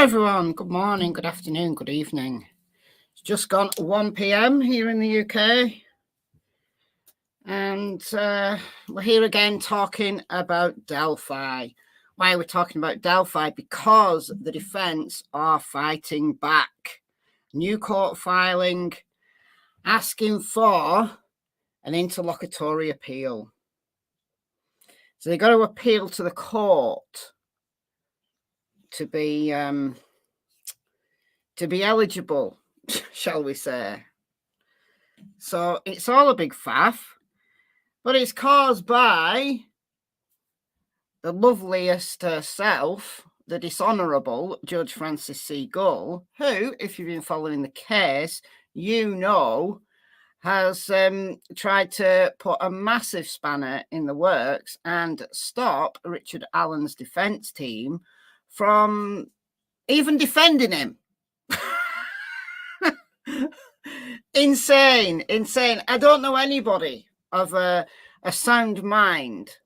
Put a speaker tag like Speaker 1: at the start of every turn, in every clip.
Speaker 1: Hello everyone, good morning, good afternoon, good evening. It's just gone 1 p.m. here in the UK. And we're here again talking about Delphi. Why are we talking about Delphi? Because the defence are fighting back. New court filing asking for an interlocutory appeal. So they've got to appeal to the court to be eligible, shall we say. So it's all a big faff, but it's caused by the loveliest herself, the dishonourable Judge Frances C. Gull, who, if you've been following the case, you know, has tried to put a massive spanner in the works and stop Richard Allen's defence team from even defending him. Insane. I don't know anybody of a sound mind,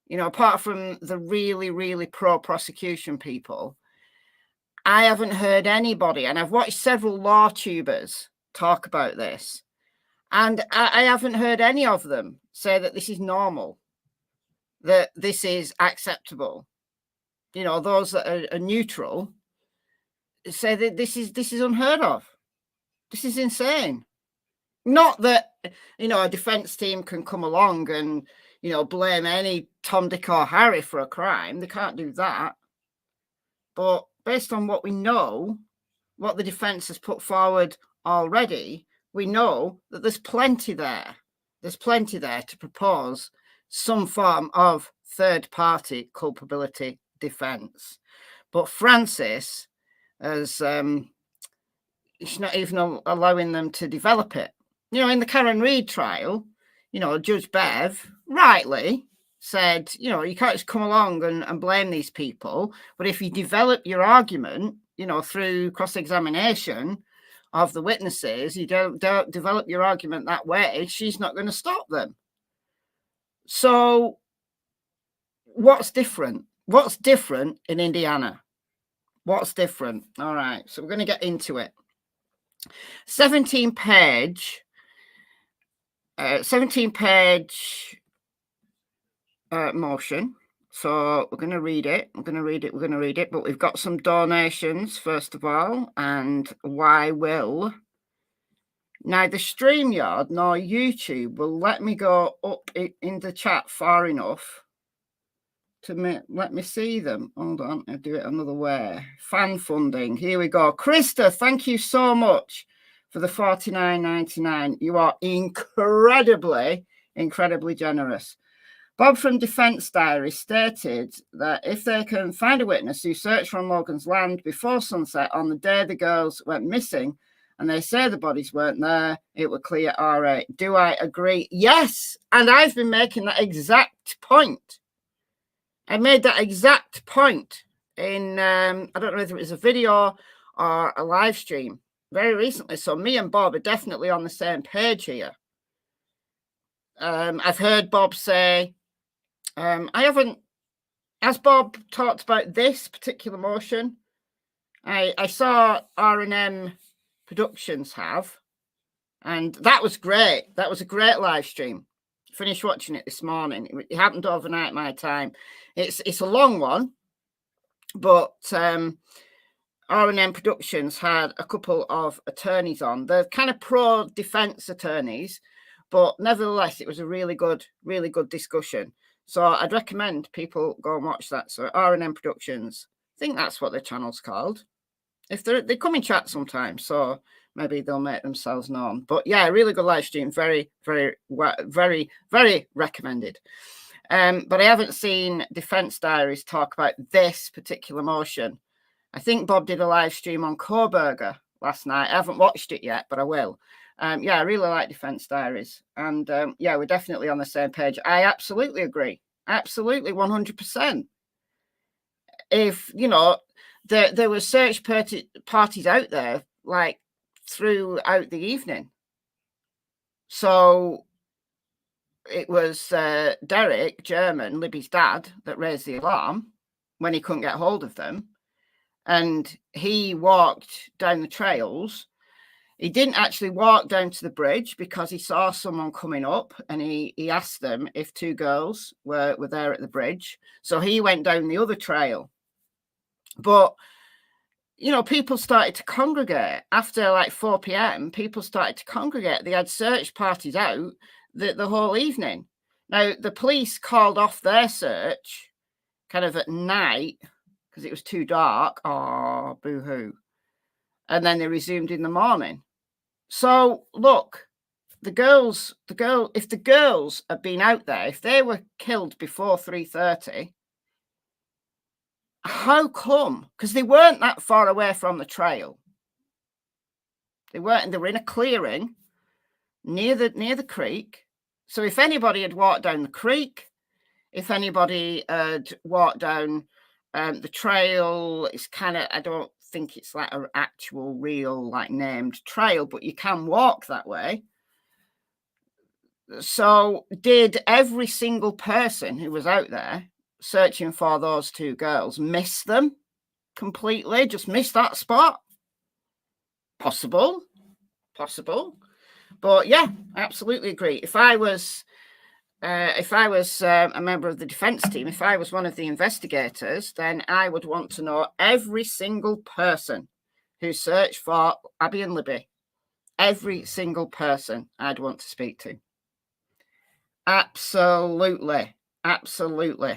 Speaker 1: you know, apart from the really, really pro-prosecution people. I haven't heard anybody, and I've watched several law tubers talk about this, and I haven't heard any of them say that this is normal, that this is acceptable. You know, those that are neutral say that this is unheard of. This is insane. Not that, you know, a defence team can come along and, you know, blame any Tom, Dick or Harry for a crime. They can't do that. But based on what we know, what the defence has put forward already, we know that there's plenty there. There's plenty there to propose some form of third-party culpability defence. But Frances has... she's not even allowing them to develop it. You know, in the Karen Reid trial, you know, Judge Bev rightly said, you know, you can't just come along and blame these people. But if you develop your argument, you know, through cross-examination of the witnesses, you don't develop your argument that way, she's not going to stop them. So what's different? What's different in Indiana? What's different? All right, so we're going to get into it. 17-page motion. So we're going to read it. We're going to read it. But we've got some donations, first of all. And why will neither StreamYard nor YouTube will let me go up in the chat far enough to let me see them. Hold on, I'll do it another way. Fan funding. Here we go. Krista, thank you so much for the $49.99. You are incredibly generous. Bob from Defence Diary stated that if they can find a witness who searched on Logan's land before sunset on the day the girls went missing, and they say the bodies weren't there, it would clear R8. Do I agree? Yes, and I've been making that exact point. I made that exact point in, I don't know whether it was a video or a live stream very recently. So me and Bob are definitely on the same page here. I've heard Bob say, as Bob talked about this particular motion, I saw R&M Productions have, and that was great. That was a great live stream. Finished watching it this morning. It happened overnight my time. It's a long one, but R&M Productions had a couple of attorneys on. They're kind of pro-defence attorneys, but nevertheless, it was a really good discussion. So I'd recommend people go and watch that. So R&M Productions, I think that's what their channel's called. If they come in chat sometimes, so maybe they'll make themselves known. But yeah, really good live stream. Very recommended. But I haven't seen Defence Diaries talk about this particular motion. I think Bob did a live stream on Coburger last night. I haven't watched it yet, but I will. Yeah, I really like Defence Diaries. And yeah, we're definitely on the same page. I absolutely agree. Absolutely, 100%. If, you know, there were search parties out there, like, throughout the evening. So it was Derek, German, Libby's dad, that raised the alarm when he couldn't get hold of them. and he walked down the trails. He didn't actually walk down to the bridge because he saw someone coming up, and he asked them if 2 girls were there at the bridge. So he went down the other trail. But, you know, people started to congregate after like 4 p.m. People started to congregate. They had search parties out the whole evening. Now, the police called off their search kind of at night because it was too dark. Oh, boo-hoo. And then they resumed in the morning. So look, if the girls had been out there, if they were killed before 3:30, how come? Because they weren't that far away from the trail. They weren't. They were in a clearing near the creek. So if anybody had walked down the creek, if anybody had walked down the trail, it's kind of, I don't think it's like an actual real like named trail, but you can walk that way. So did every single person who was out there searching for those 2 girls miss them completely? Just miss that spot? Possible. But yeah, absolutely agree. If I was a member of the defense team, if I was one of the investigators, then I would want to know every single person who searched for Abby and Libby. Every single person I'd want to speak to. Absolutely. Purple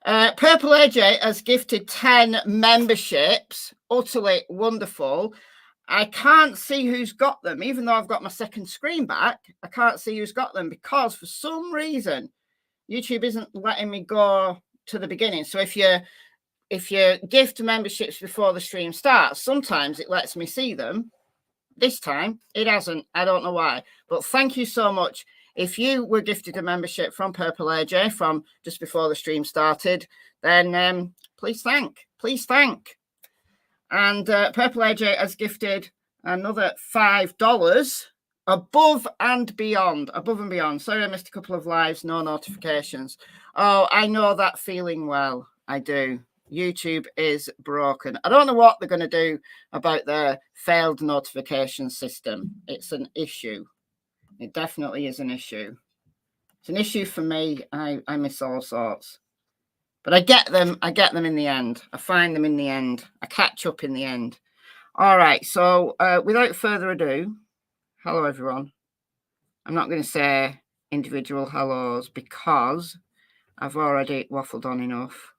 Speaker 1: AJ has gifted 10 memberships. Utterly wonderful. I can't see who's got them, even though I've got my second screen back. I can't see who's got them because for some reason YouTube isn't letting me go to the beginning. So if you gift memberships before the stream starts, sometimes it lets me see them. This time it hasn't. I don't know why, but thank you so much. If you were gifted a membership from Purple AJ from just before the stream started, then please thank. And Purple AJ has gifted another $5 above and beyond. Sorry, I missed a couple of lives, no notifications. Oh, I know that feeling well. I do. YouTube is broken. I don't know what they're going to do about their failed notification system. It's an issue. It definitely is an issue. It's an issue for me. I miss all sorts. But I get them in the end. I find them in the end. I catch up in the end. All right. So without further ado, hello, everyone. I'm not going to say individual hellos because I've already waffled on enough.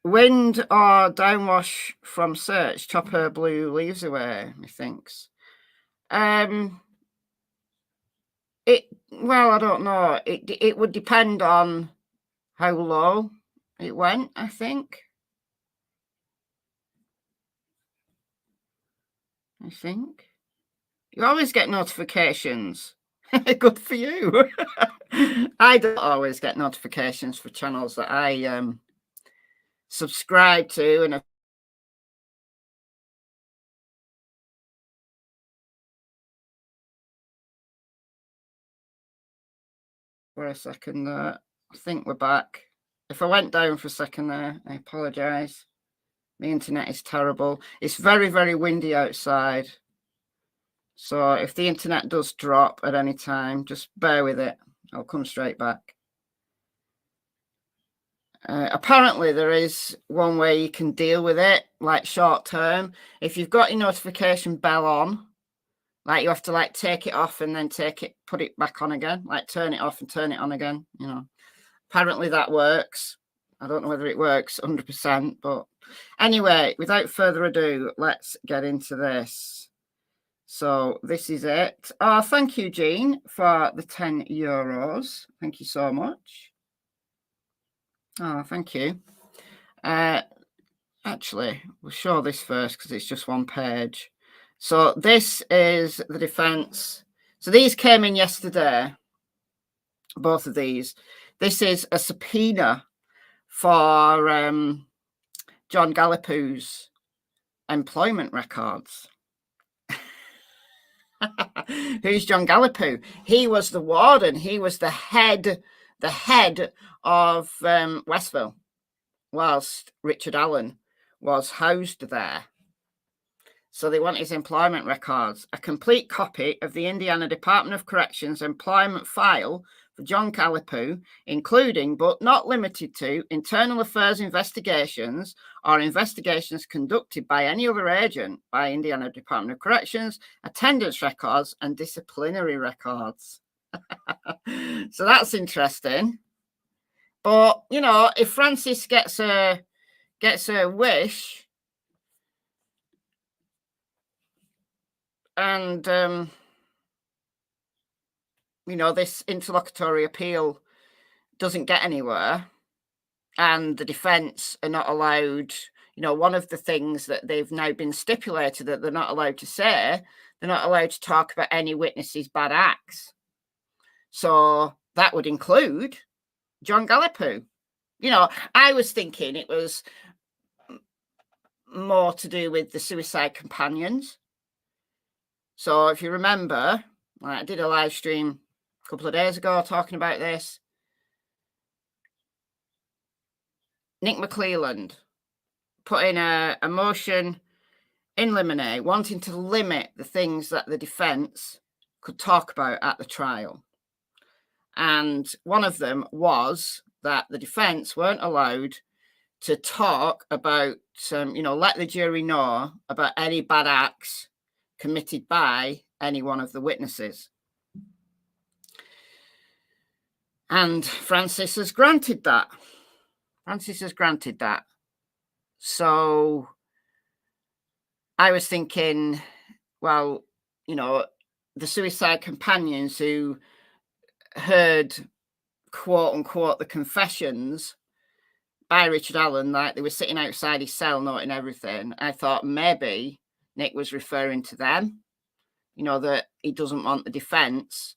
Speaker 1: Wind or downwash from search, chopper blue leaves away, methinks. Well, I don't know. It would depend on how low it went, I think. You always get notifications. Good for you. I don't always get notifications for channels that I subscribe to and for a second there. I think we're back. If I went down for a second there, I apologize. The internet is terrible. It's very, very windy outside. So if the internet does drop at any time, just bear with it. I'll come straight back. Apparently there is one way you can deal with it, like short term. If you've got your notification bell on, like you have to like take it off and then put it back on again, like turn it off and turn it on again, you know. Apparently that works. I don't know whether it works 100%, but anyway, without further ado, let's get into this. So this is it. Oh, thank you, Jean, for the €10. Thank you so much. Oh, thank you. Actually, we'll show this first because it's just one page. So this is the defense. So these came in yesterday, both of these. This is a subpoena for John Gallipoo's employment records. Who's John Gallipoo? He was the warden. He was the head of Westville, whilst Richard Allen was housed there. So they want his employment records. A complete copy of the Indiana Department of Corrections employment file for John Gallipoo, including but not limited to internal affairs investigations or investigations conducted by any other agent by Indiana Department of Corrections, attendance records, and disciplinary records. So that's interesting. But, you know, if Francis gets a wish, and you know, this interlocutory appeal doesn't get anywhere, and the defense are not allowed, you know, one of the things that they've now been stipulated that they're not allowed to say, they're not allowed to talk about any witnesses' bad acts. So that would include John Gallipoo. You know, I was thinking it was more to do with the suicide companions. So if you remember, I did a live stream a couple of days ago talking about this. Nick McClelland put in a motion in limine wanting to limit the things that the defense could talk about at the trial. And one of them was that the defense weren't allowed to talk about, you know, let the jury know about any bad acts committed by any one of the witnesses. And Francis has granted that. So I was thinking, well, you know, the suicide companions who heard, quote unquote, the confessions by Richard Allen, like they were sitting outside his cell noting everything, I thought maybe Nick was referring to them, you know, that he doesn't want the defense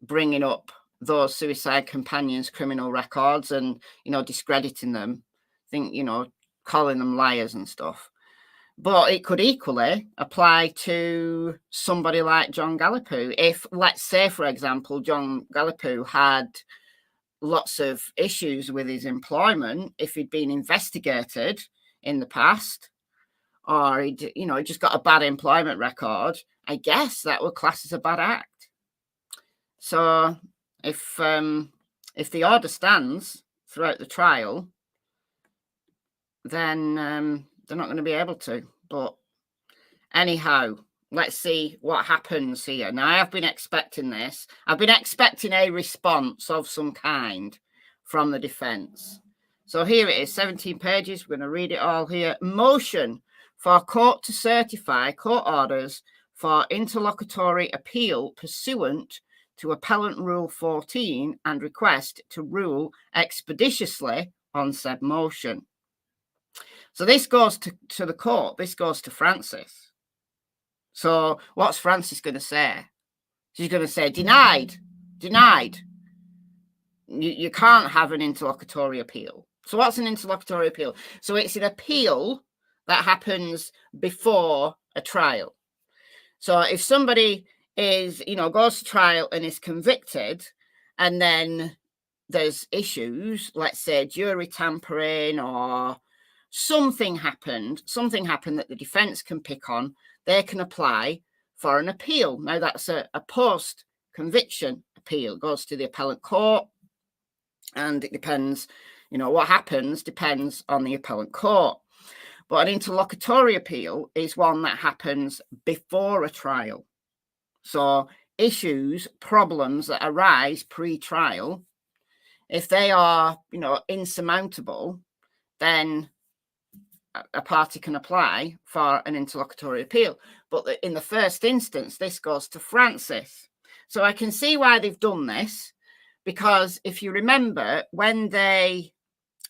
Speaker 1: bringing up those suicide companions' criminal records and, you know, discrediting them, you know, calling them liars and stuff. But it could equally apply to somebody like John Gallipoo. If, let's say, for example, John Gallipoo had lots of issues with his employment, if he'd been investigated in the past, or he'd, you know, just got a bad employment record, I guess that would class as a bad act. So if the order stands throughout the trial, then they're not going to be able to. But anyhow, let's see what happens here. Now, I have been expecting this. I've been expecting a response of some kind from the defense. So here it is, 17 pages. We're going to read it all here. Motion for court to certify court orders for interlocutory appeal pursuant to Appellant Rule 14 and request to rule expeditiously on said motion. So this goes to the court. This goes to Francis. So what's Francis going to say? She's going to say, denied. You can't have an interlocutory appeal. So what's an interlocutory appeal? So it's an appeal that happens before a trial. So if somebody is, you know, goes to trial and is convicted, and then there's issues, let's say jury tampering or something happened that the defense can pick on, they can apply for an appeal. Now that's a post-conviction appeal, goes to the appellate court, and it depends, you know, what happens depends on the appellate court. But an interlocutory appeal is one that happens before a trial. So issues, problems that arise pre-trial, if they are, you know, insurmountable, then a party can apply for an interlocutory appeal. But in the first instance, this goes to Francis. So I can see why they've done this, because if you remember, when they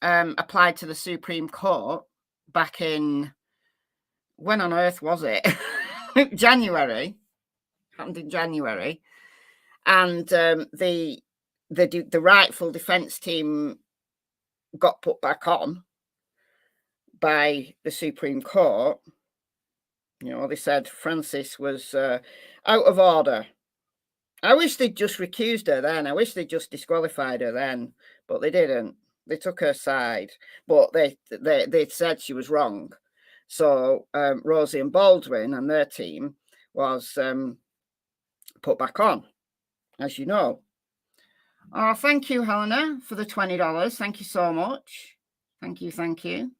Speaker 1: applied to the Supreme Court back in, when on earth was it? January. Happened in January. And the rightful defense team got put back on by the Supreme Court. You know, they said Francis was out of order. I wish they'd just recused her then. I wish they'd just disqualified her then, but they didn't. They took her side, but they said she was wrong. So Rosie and Baldwin and their team was put back on, as you know. Oh, thank you, Helena, for the $20. Thank you so much. Thank you, thank you.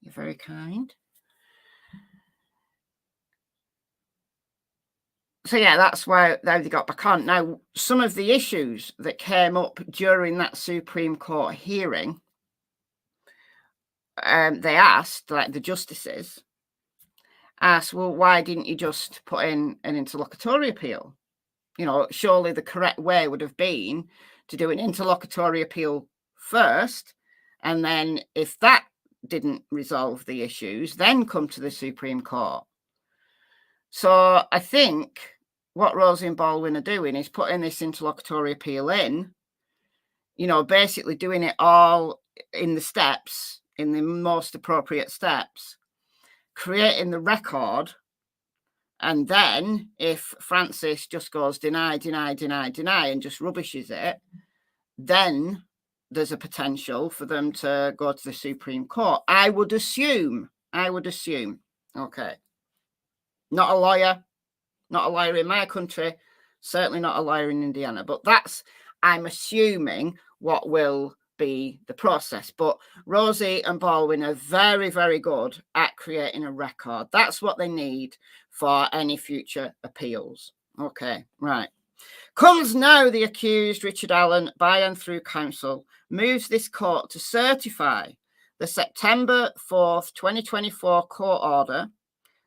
Speaker 1: You're very kind. So yeah, that's why they got back on. Now, some of the issues that came up during that Supreme Court hearing, they asked, like the justices asked, well, why didn't you just put in an interlocutory appeal? You know, surely the correct way would have been to do an interlocutory appeal first, and then if that didn't resolve the issues, then come to the Supreme Court. So I think what Rosie and Baldwin are doing is putting this interlocutory appeal in, you know, basically doing it all in the steps, in the most appropriate steps, creating the record. And then if Francis just goes deny, deny, deny, deny, and just rubbishes it, then there's a potential for them to go to the Supreme Court. I would assume. Okay. Not a lawyer in my country, certainly not a lawyer in Indiana, but that's, I'm assuming, what will be the process. But Rosie and Baldwin are very, very good at creating a record. That's what they need for any future appeals. Okay, right. Comes now the accused, Richard Allen, by and through counsel, moves this court to certify the September 4th, 2024 court order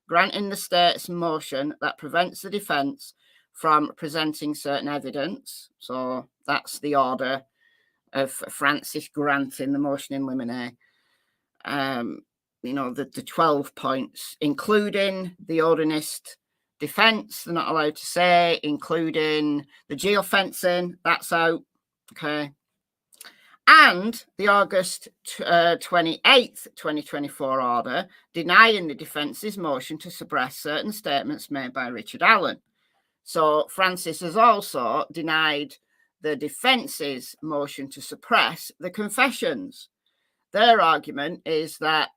Speaker 1: granting the state's motion that prevents the defence from presenting certain evidence. So that's the order of Francis granting the motion in limine. You know, the 12 points, including the Odinist defence, they're not allowed to say, including the geofencing, that's out. Okay. And the August 28th, 2024 order denying the defence's motion to suppress certain statements made by Richard Allen. So Francis has also denied the defence's motion to suppress the confessions. Their argument is that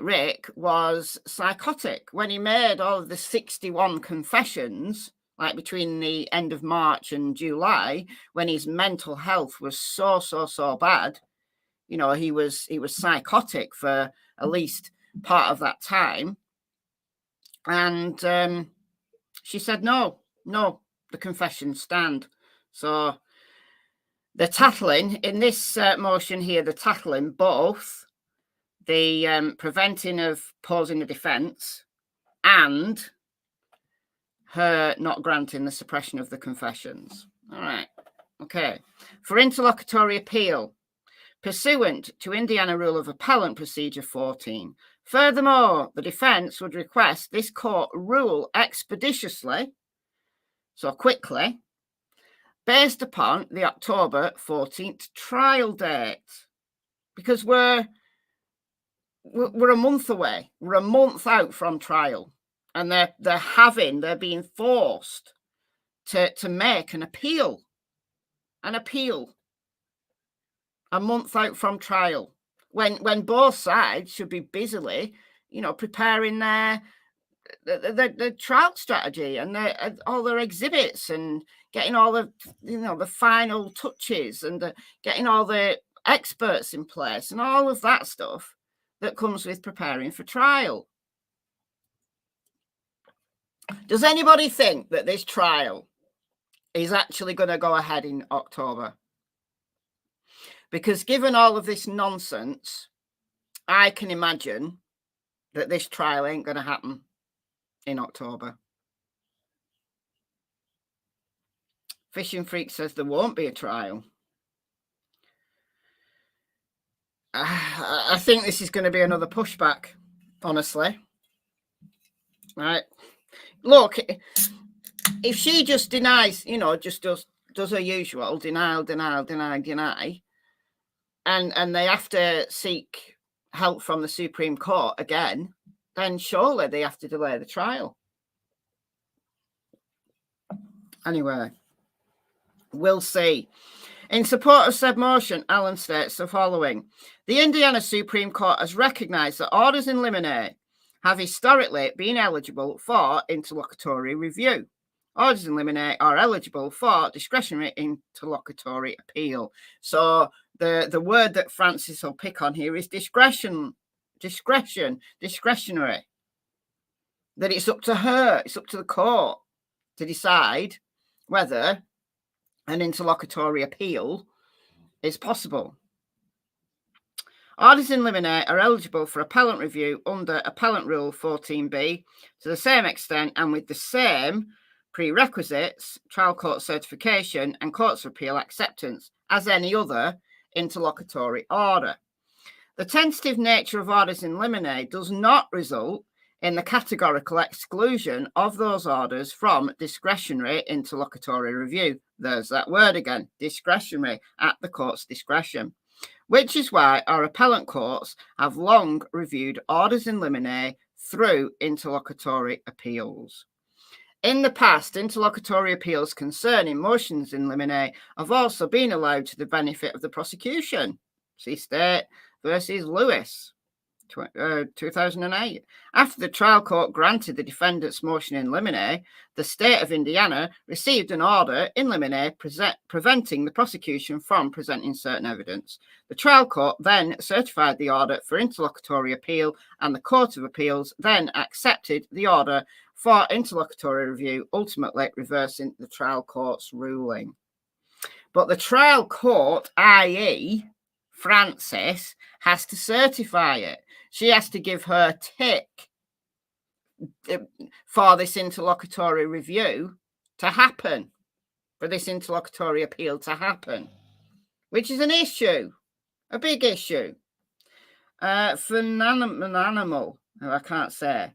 Speaker 1: Rick was psychotic when he made all of the 61 confessions, like between the end of March and July, when his mental health was so bad. You know, he was psychotic for at least part of that time. And she said, no, the confessions stand. So they're tattling in this motion here, they're tattling both the preventing of posing a defence and her not granting the suppression of the confessions. All right. Okay. For interlocutory appeal, pursuant to Indiana Rule of Appellant Procedure 14. Furthermore, the defence would request this court rule expeditiously, so quickly, based upon the October 14th trial date, because we're a month away. We're a month out from trial. And they're being forced to make an appeal. A month out from trial. When both sides should be busily, you know, preparing their trial strategy and all their exhibits and getting all the, you know, the final touches and getting all the experts in place and all of that stuff that comes with preparing for trial. Does anybody think that this trial is actually going to go ahead in October? Because given all of this nonsense, I can imagine that this trial ain't going to happen in October. Fishing Freak says there won't be a trial. I think this is going to be another pushback, honestly. Right. Look, if she just denies, you know, just does her usual denial, and they have to seek help from the Supreme Court again, then surely they have to delay the trial. Anyway, we'll see. In support of said motion, Allen states the following. The Indiana Supreme Court has recognised that orders in limine have historically been eligible for interlocutory review. Orders in limine are eligible for discretionary interlocutory appeal. So the word that Francis will pick on here is discretionary. That it's up to her, it's up to the court to decide whether an interlocutory appeal is possible. Orders in limine are eligible for appellant review under Appellant Rule 14b to the same extent and with the same prerequisites, trial court certification and courts of appeal acceptance as any other interlocutory order. The tentative nature of orders in limine does not result in the categorical exclusion of those orders from discretionary interlocutory review. There's that word again, discretionary, at the court's discretion, which is why our appellant courts have long reviewed orders in limine through interlocutory appeals. In the past, interlocutory appeals concerning motions in limine have also been allowed to the benefit of the prosecution. See State versus Lewis, 2008. After the trial court granted the defendant's motion in limine, the state of Indiana received an order in limine preventing the prosecution from presenting certain evidence. The trial court then certified the order for interlocutory appeal, and the Court of Appeals then accepted the order for interlocutory review, ultimately reversing the trial court's ruling. But the trial court, i.e., Francis, has to certify it. She has to give her tick for this interlocutory review to happen, for this interlocutory appeal to happen, which is an issue, a big issue. Phenomenal, I can't say.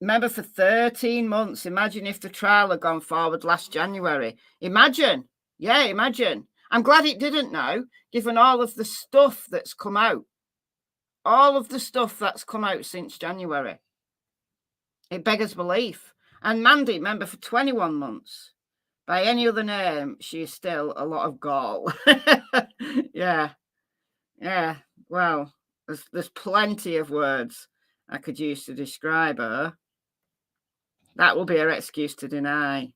Speaker 1: Remember, for 13 months, imagine if the trial had gone forward last January. Imagine. Yeah, imagine. I'm glad it didn't now, given all of the stuff that's come out. All of the stuff that's come out since January. It beggars belief. And Mandy, remember, for 21 months. By any other name, she is still a lot of gall. Yeah. Well, there's plenty of words I could use to describe her. That will be her excuse to deny.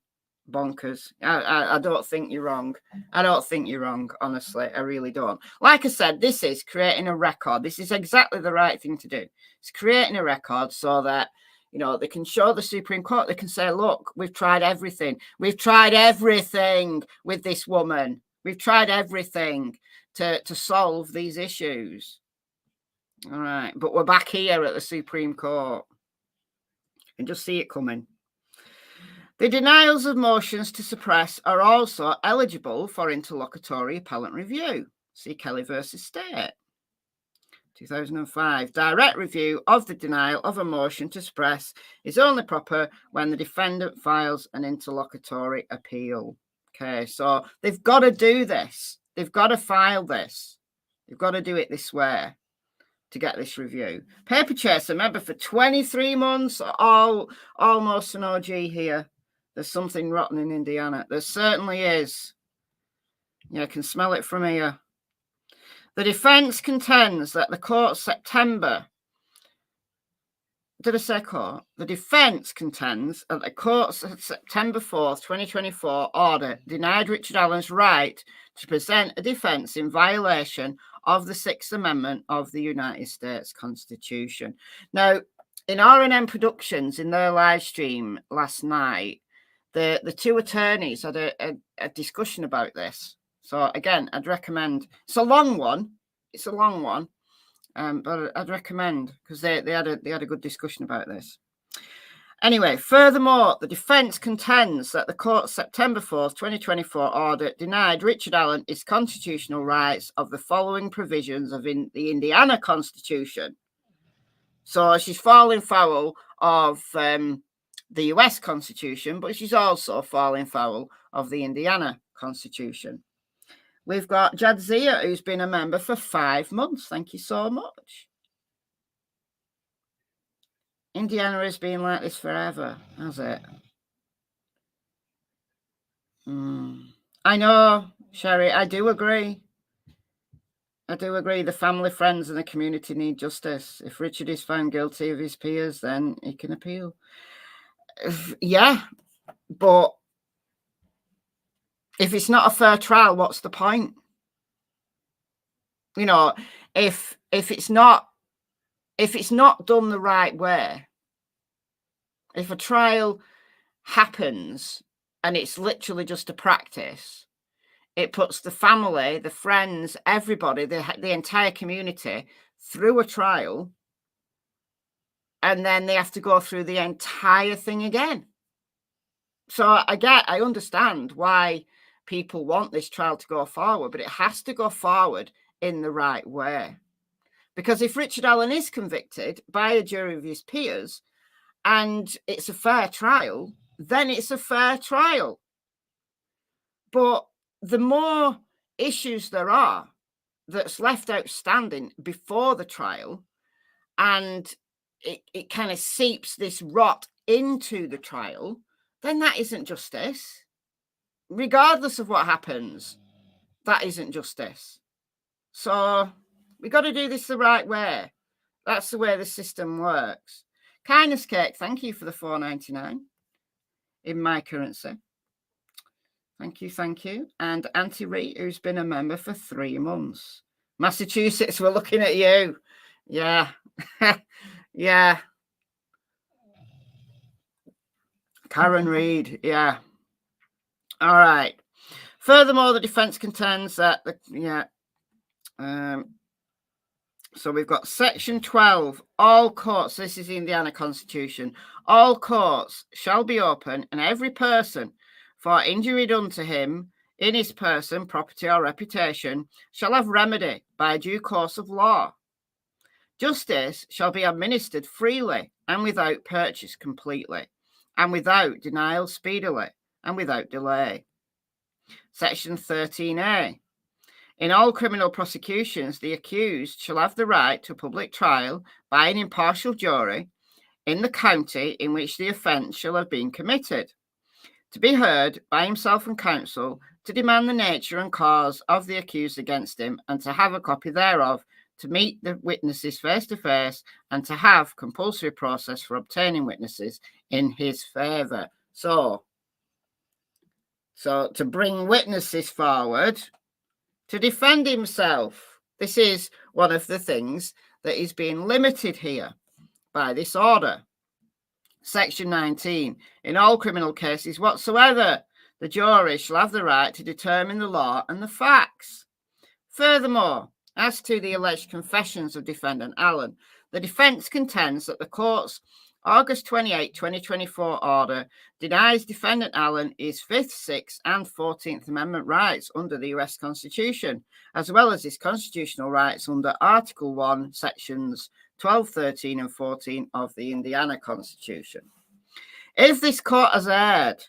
Speaker 1: Bonkers. I don't think you're wrong. I don't think you're wrong, honestly. I really don't. Like I said, this is creating a record. This is exactly the right thing to do. It's creating a record so that, they can show the Supreme Court. They can say, look, we've tried everything. We've tried everything with this woman. We've tried everything to solve these issues. All right. But we're back here at the Supreme Court. And just see it coming. The denials of motions to suppress are also eligible for interlocutory appellant review. See Kelly versus State, 2005. Direct review of the denial of a motion to suppress is only proper when the defendant files an interlocutory appeal. Okay, so they've got to do this. They've got to file this. They've got to do it this way to get this review. Paper Chaser, remember, for 23 months, almost an OG here. There's something rotten in Indiana. There certainly is. Yeah, I can smell it from here. The defense contends that the court's September... Did I say court? The defense contends that the court's September 4th, 2024 order denied Richard Allen's right to present a defense in violation of the Sixth Amendment of the United States Constitution. Now, in R&M Productions, in their live stream last night, the two attorneys had a discussion about this. So again, I'd recommend. It's a long one. But I'd recommend, because they had a good discussion about this. Anyway, furthermore, the defense contends that the court's September 4th, 2024 order denied Richard Allen his constitutional rights of the following provisions of the Indiana Constitution. So she's falling foul of the US Constitution, but she's also falling foul of the Indiana Constitution. We've got Jadzia, who's been a member for 5 months. Thank you so much. Indiana has been like this forever, has it? I know, Sherry, I do agree. I do agree. The family, friends, and the community need justice. If Richard is found guilty of his peers, then he can appeal. Yeah, but if it's not a fair trial, what's the point? You know, if it's not done the right way, if a trial happens and it's literally just a practice, it puts the family, the friends, everybody, the entire community through a trial, and then they have to go through the entire thing again. So I understand why people want this trial to go forward, but it has to go forward in the right way. Because if Richard Allen is convicted by a jury of his peers and it's a fair trial, then it's a fair trial. But the more issues there are that's left outstanding before the trial, and it kind of seeps this rot into the trial, then that isn't justice. Regardless of what happens, that isn't justice. So we got to do this the right way. That's the way the system works. Kindness Cake, thank you for the $4.99 in my currency. Thank you, thank you. And Auntie Ree, who's been a member for 3 months. Massachusetts, we're looking at you. Yeah. Yeah. Karen Reed, yeah. All right. Furthermore, the defense contends that so we've got section 12, all courts, this is the Indiana Constitution, all courts shall be open, and every person for injury done to him in his person, property, or reputation shall have remedy by a due course of law. Justice shall be administered freely and without purchase completely, and without denial speedily, and without delay. Section 13A. In all criminal prosecutions, the accused shall have the right to a public trial by an impartial jury in the county in which the offence shall have been committed, to be heard by himself and counsel, to demand the nature and cause of the accused against him, and to have a copy thereof, to meet the witnesses face to face, and to have compulsory process for obtaining witnesses in his favour. So to bring witnesses forward to defend himself. This is one of the things that is being limited here by this order. Section 19. In all criminal cases whatsoever, the jury shall have the right to determine the law and the facts. Furthermore, as to the alleged confessions of defendant Allen, the defence contends that the court's August 28, 2024 order denies defendant Allen his 5th, 6th, and 14th Amendment rights under the US Constitution, as well as his constitutional rights under Article 1, Sections 12, 13, and 14 of the Indiana Constitution. If this court has erred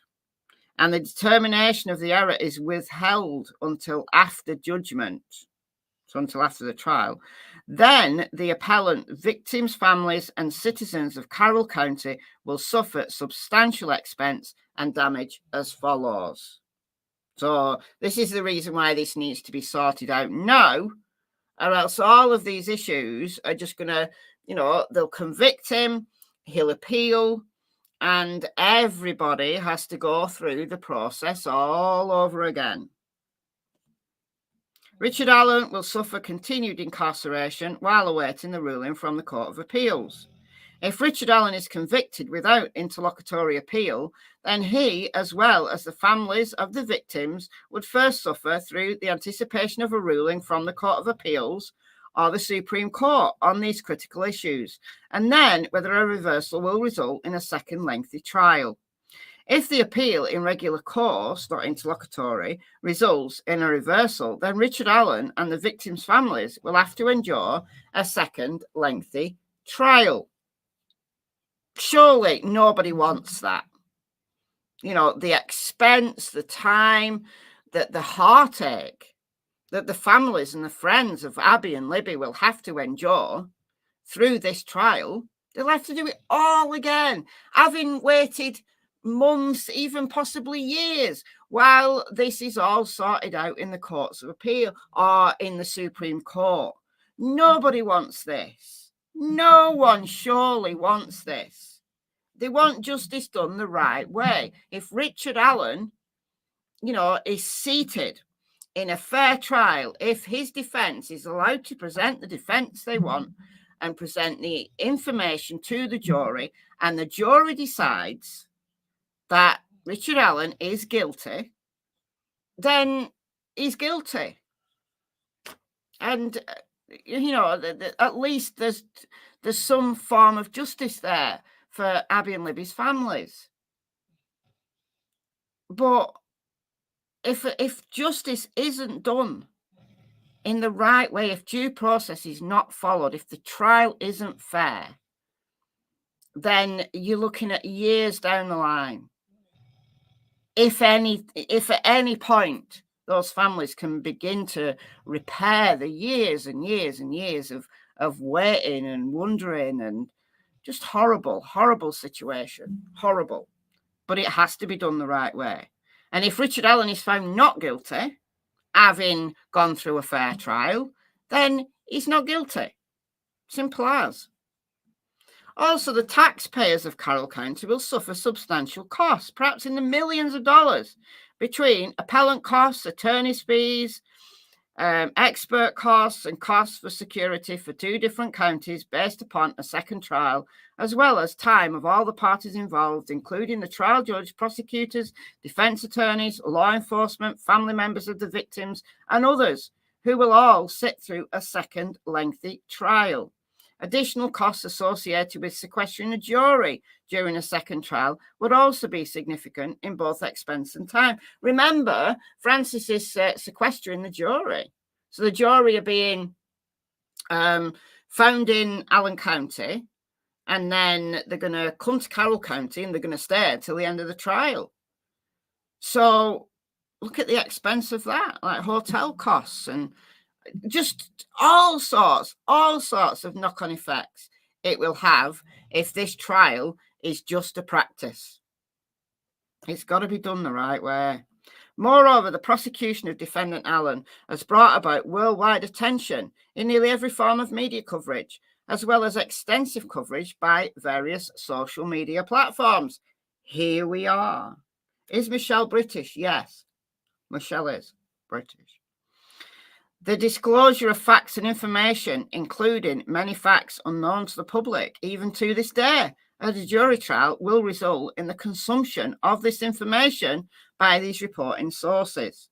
Speaker 1: and the determination of the error is withheld until after judgment, so until after the trial, then the appellant, victims, families, and citizens of Carroll County will suffer substantial expense and damage as follows. So this is the reason why this needs to be sorted out now, or else all of these issues are just going to, they'll convict him, he'll appeal, and everybody has to go through the process all over again. Richard Allen will suffer continued incarceration while awaiting the ruling from the Court of Appeals. If Richard Allen is convicted without interlocutory appeal, then he, as well as the families of the victims, would first suffer through the anticipation of a ruling from the Court of Appeals or the Supreme Court on these critical issues, and then whether a reversal will result in a second lengthy trial. If the appeal in regular course, not interlocutory, results in a reversal, then Richard Allen and the victims' families will have to endure a second lengthy trial. Surely nobody wants that. The expense, the time, the heartache that the families and the friends of Abby and Libby will have to endure through this trial They'll have to do it all again, having waited months, even possibly years, while this is all sorted out in the courts of appeal or in the Supreme Court. Nobody wants this. No one surely wants this. They want justice done the right way. If Richard Allen, is seated in a fair trial, if his defense is allowed to present the defense they want and present the information to the jury, and the jury decides that Richard Allen is guilty, then he's guilty. And, at least there's some form of justice there for Abby and Libby's families. But if justice isn't done in the right way, if due process is not followed, if the trial isn't fair, then you're looking at years down the line. If at any point those families can begin to repair the years and years and years of waiting and wondering, and just horrible, horrible situation, horrible. But it has to be done the right way. And if Richard Allen is found not guilty, having gone through a fair trial, then he's not guilty. Simple as. Also, the taxpayers of Carroll County will suffer substantial costs, perhaps in the millions of dollars, between appellant costs, attorney's fees, expert costs, and costs for security for 2 different counties based upon a second trial, as well as time of all the parties involved, including the trial judge, prosecutors, defense attorneys, law enforcement, family members of the victims, and others, who will all sit through a second lengthy trial. Additional costs associated with sequestering a jury during a second trial would also be significant in both expense and time. Remember, Francis is sequestering the jury. So the jury are being found in Allen County, and then they're going to come to Carroll County and they're going to stay till the end of the trial. So look at the expense of that, like hotel costs and just all sorts of knock-on effects it will have if this trial is just a practice. It's got to be done the right way. Moreover, the prosecution of defendant Allen has brought about worldwide attention in nearly every form of media coverage, as well as extensive coverage by various social media platforms. Here we are. Is Michelle British? Yes, Michelle is British. The disclosure of facts and information, including many facts unknown to the public, even to this day, at a jury trial, will result in the consumption of this information by these reporting sources.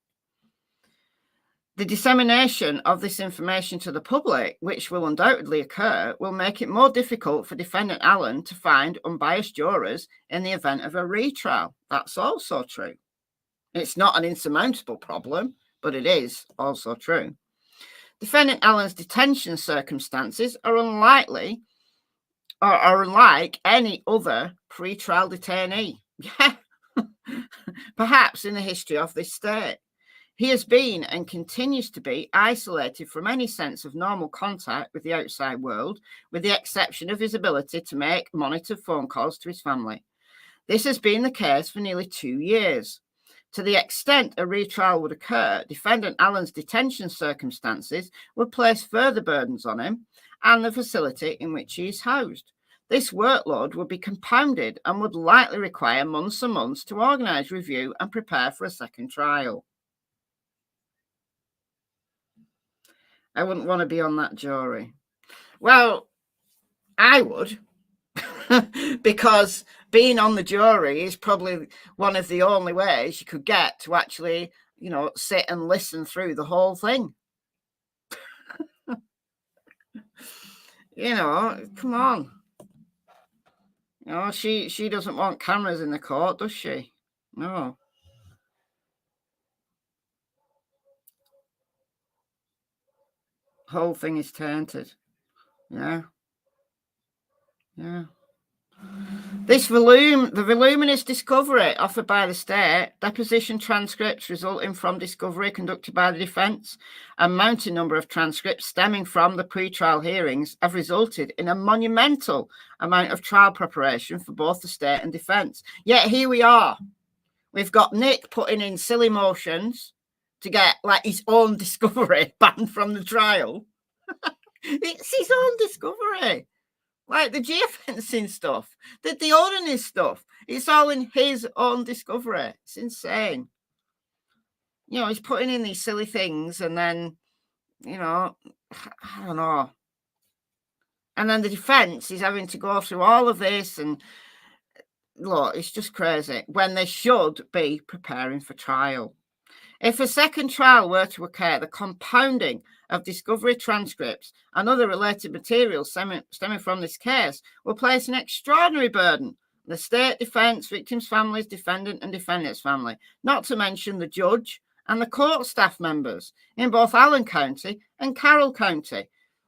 Speaker 1: The dissemination of this information to the public, which will undoubtedly occur, will make it more difficult for defendant Allen to find unbiased jurors in the event of a retrial. That's also true. It's not an insurmountable problem, but it is also true. Defendant Allen's detention circumstances are unlike any other pre-trial detainee, perhaps in the history of this state. He has been and continues to be isolated from any sense of normal contact with the outside world, with the exception of his ability to make monitored phone calls to his family. This has been the case for nearly 2 years. To the extent a retrial would occur, defendant Allen's detention circumstances would place further burdens on him and the facility in which he is housed. This workload would be compounded and would likely require months and months to organise, review, and prepare for a second trial. I wouldn't want to be on that jury. Well, I would, because being on the jury is probably one of the only ways you could get to actually, sit and listen through the whole thing. Come on. She doesn't want cameras in the court, does she? No. Whole thing is tainted. Yeah. The voluminous discovery offered by the state, deposition transcripts resulting from discovery conducted by the defence, and mounting number of transcripts stemming from the pre-trial hearings have resulted in a monumental amount of trial preparation for both the state and defence. Yet here we are. We've got Nick putting in silly motions to get like his own discovery banned from the trial. It's his own discovery. Like the geofencing stuff, the Odinism stuff, it's all in his own discovery. It's insane. You know, he's putting in these silly things and then, you know, I don't know. And then the defence is having to go through all of this and look, it's just crazy when they should be preparing for trial. If a second trial were to occur, the compounding of discovery transcripts and other related materials stemming from this case will place an extraordinary burden on the state, defence, victims' families, defendant and defendant's family, not to mention the judge and the court staff members in both Allen County and Carroll County.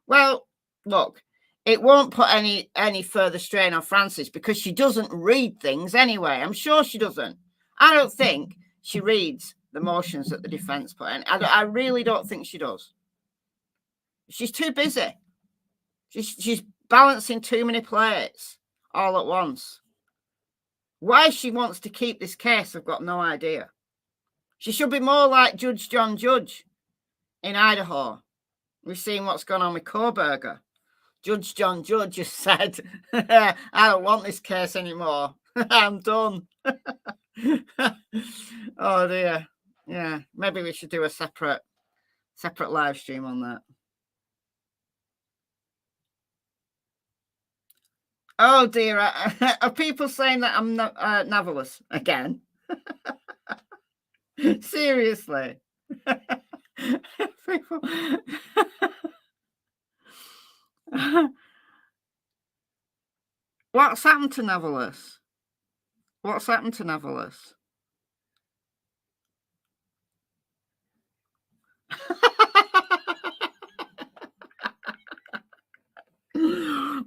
Speaker 1: Well, look, it won't put any further strain on Frances because she doesn't read things anyway. I'm sure she doesn't. I don't think she reads the motions that the defence put in. I really don't think she does. She's too busy. She's balancing too many plates all at once. Why she wants to keep this case, I've got no idea. She should be more like Judge John Judge in Idaho. We've seen what's gone on with Koberger. Judge John Judge just said, I don't want this case anymore. I'm done. Oh dear. Yeah, maybe we should do a separate live stream on that. Oh dear, are people saying that I'm navelous again? Seriously. People... What's happened to navelous? What's happened to navelous?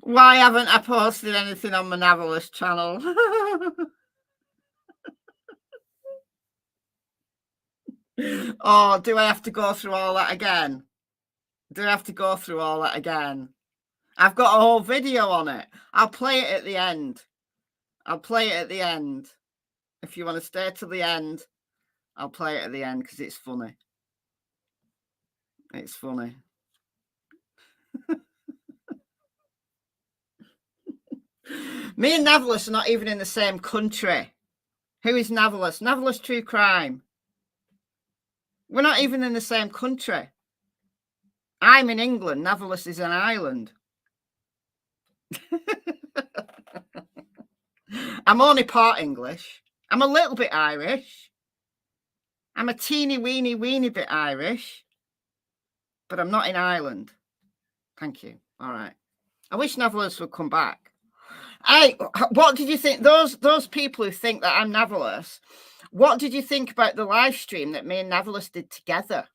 Speaker 1: Why haven't I posted anything on my navelous channel? Oh, do I have to go through all that again? Do I have to go through all that again? I've got a whole video on it. I'll play it at the end. I'll play it at the end. If you want to stay till the end, I'll play it at the end because it's funny. It's funny. Me and Navelous are not even in the same country. Who is Navelous? Navelous True Crime. We're not even in the same country. I'm in England. Navelous is an island. I'm only part English. I'm a little bit Irish. I'm a teeny weeny bit Irish. But I'm not in Ireland. Thank you. All right. I wish Navelous would come back. Hey, what did you think? Those people who think that I'm Navelous, what did you think about the live stream that me and Navelous did together?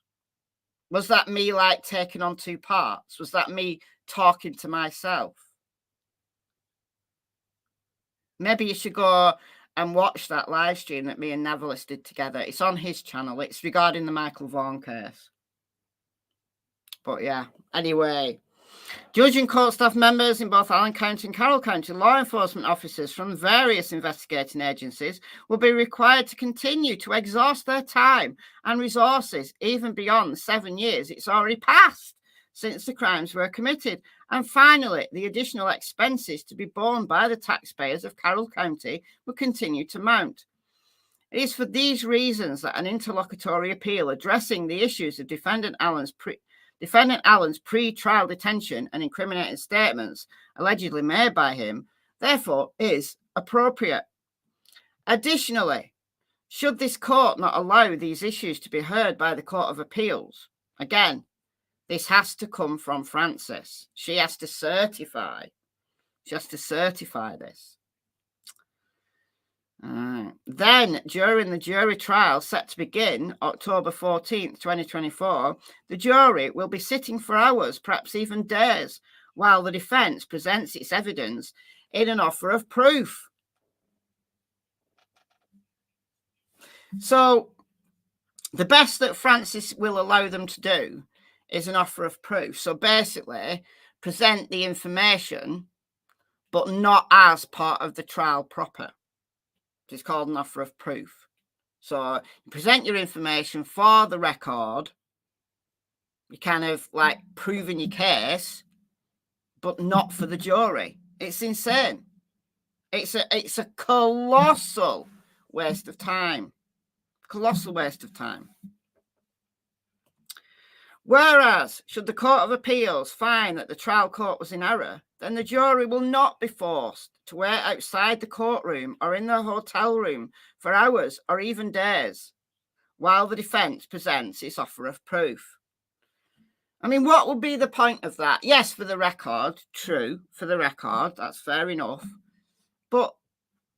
Speaker 1: Was that me like taking on two parts? Was that me talking to myself? Maybe you should go and watch that live stream that me and Navelous did together. It's on his channel. It's regarding the Michael Vaughan case. But yeah, anyway. Judge and court staff members in both Allen County and Carroll County, law enforcement officers from various investigating agencies will be required to continue to exhaust their time and resources even beyond the 7 years it's already passed since the crimes were committed. And finally, the additional expenses to be borne by the taxpayers of Carroll County will continue to mount. It is for these reasons that an interlocutory appeal addressing the issues of Defendant Allen's pre-trial detention and incriminating statements allegedly made by him, therefore, is appropriate. Additionally, should this court not allow these issues to be heard by the Court of Appeals, again, this has to come from Frances. She has to certify. She has to certify this. Then, during the jury trial set to begin October 14th, 2024, the jury will be sitting for hours, perhaps even days, while the defence presents its evidence in an offer of proof. So the best that Francis will allow them to do is an offer of proof. So basically, present the information, but not as part of the trial proper. It's called an offer of proof. So you present your information for the record. You're kind of like proving your case, but not for the jury. It's insane. It's a colossal waste of time. Colossal waste of time. Whereas, should the Court of Appeals find that the trial court was in error, then the jury will not be forced to wait outside the courtroom or in the hotel room for hours or even days while the defence presents its offer of proof. I mean, what would be the point of that? Yes, for the record, true, for the record, that's fair enough. But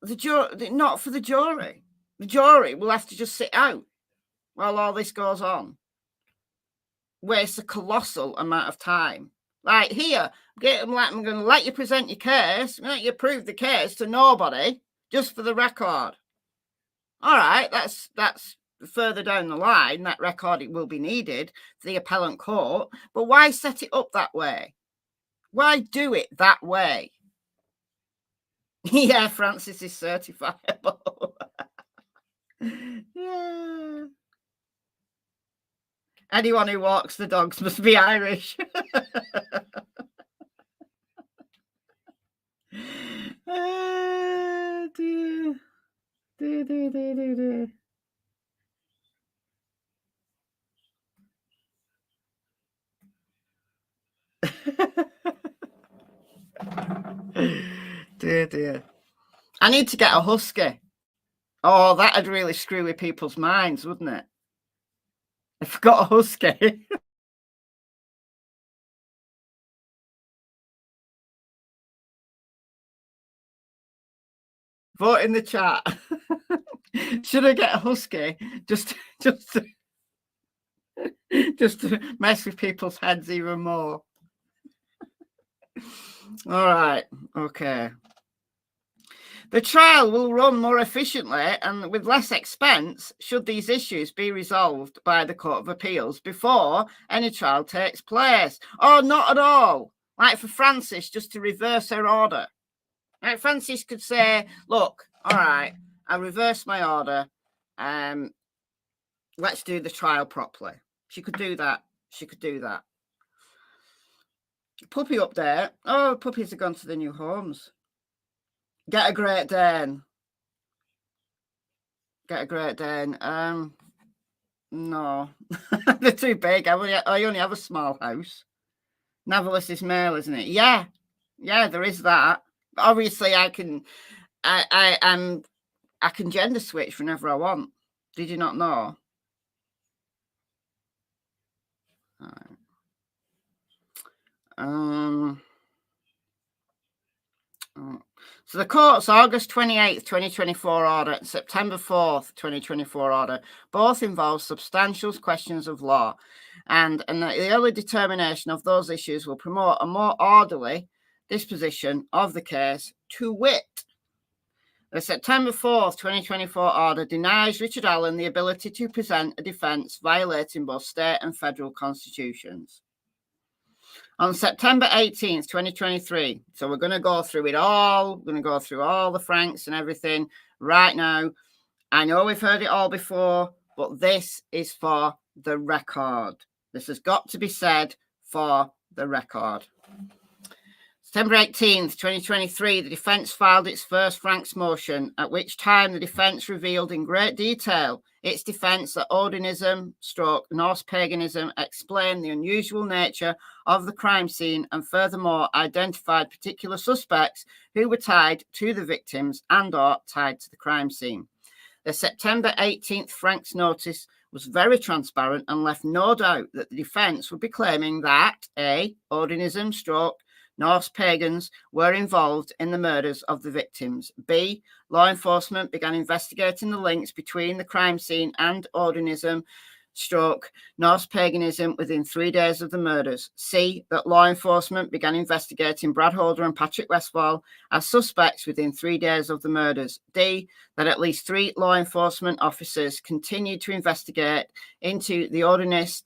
Speaker 1: not for the jury. The jury will have to just sit out while all this goes on. Waste a colossal amount of time. Like here, I'm going to let you present your case, let you prove the case to nobody, just for the record. All right, that's further down the line. That record, it will be needed for the appellant court. But why set it up that way? Why do it that way? Yeah, Francis is certifiable. Yeah. Anyone who walks the dogs must be Irish. Dear. Dear. Dear. I need to get a husky. Oh, that'd really screw with people's minds, wouldn't it? If I got a husky. Vote in the chat. Should I get a husky just to mess with people's heads even more? All right. Okay. The trial will run more efficiently and with less expense should these issues be resolved by the Court of Appeals before any trial takes place. Oh, not at all. Like for Francis, just to reverse her order. Like Francis could say, look, all right, I reversed my order. Let's do the trial properly. She could do that. She could do that. Puppy update. Oh, puppies have gone to the new homes. Get a Great Dane. Get a Great Dane. No. They're too big. I only have a small house. Navalis is male, isn't it? Yeah. Yeah, there is that. Obviously, I can gender switch whenever I want. Did you not know? So the court's August 28th, 2024 order and September 4th, 2024 order both involve substantial questions of law, and the early determination of those issues will promote a more orderly disposition of the case, to wit. The September 4th, 2024 order denies Richard Allen the ability to present a defence violating both state and federal constitutions. On September 18th, 2023, so we're going to go through it all. We're going to go through all the Franks and everything right now. I know we've heard it all before, but this is for the record. This has got to be said for the record. September 18th, 2023, the defence filed its first Franks motion, at which time the defence revealed in great detail its defence that Odinism / Norse paganism explained the unusual nature of the crime scene and furthermore identified particular suspects who were tied to the victims and or tied to the crime scene. The September 18th Franks notice was very transparent and left no doubt that the defence would be claiming that A, Odinism / Norse pagans were involved in the murders of the victims. B, law enforcement began investigating the links between the crime scene and Odinism Norse paganism within 3 days of the murders. C, that law enforcement began investigating Brad Holder and Patrick Westphal as suspects within 3 days of the murders. D, that at least 3 law enforcement officers continued to investigate into the Odinist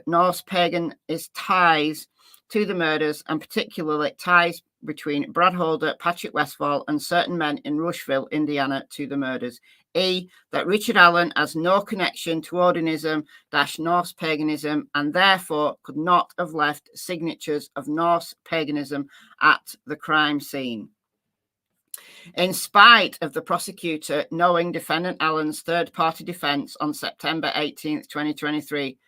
Speaker 1: Norse paganist ties to the murders, and particularly ties between Brad Holder, Patrick Westphal, and certain men in Rushville, Indiana, to the murders. E, that Richard Allen has no connection to Odinism-Norse paganism and therefore could not have left signatures of Norse paganism at the crime scene. In spite of the prosecutor knowing defendant Allen's third-party defense on September 18th, 2023,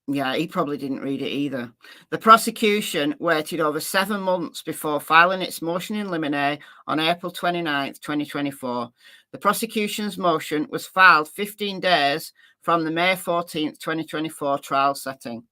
Speaker 1: yeah, he probably didn't read it either. The prosecution waited over 7 months before filing its motion in limine on April 29th, 2024. The prosecution's motion was filed 15 days from the May 14th, 2024 trial setting.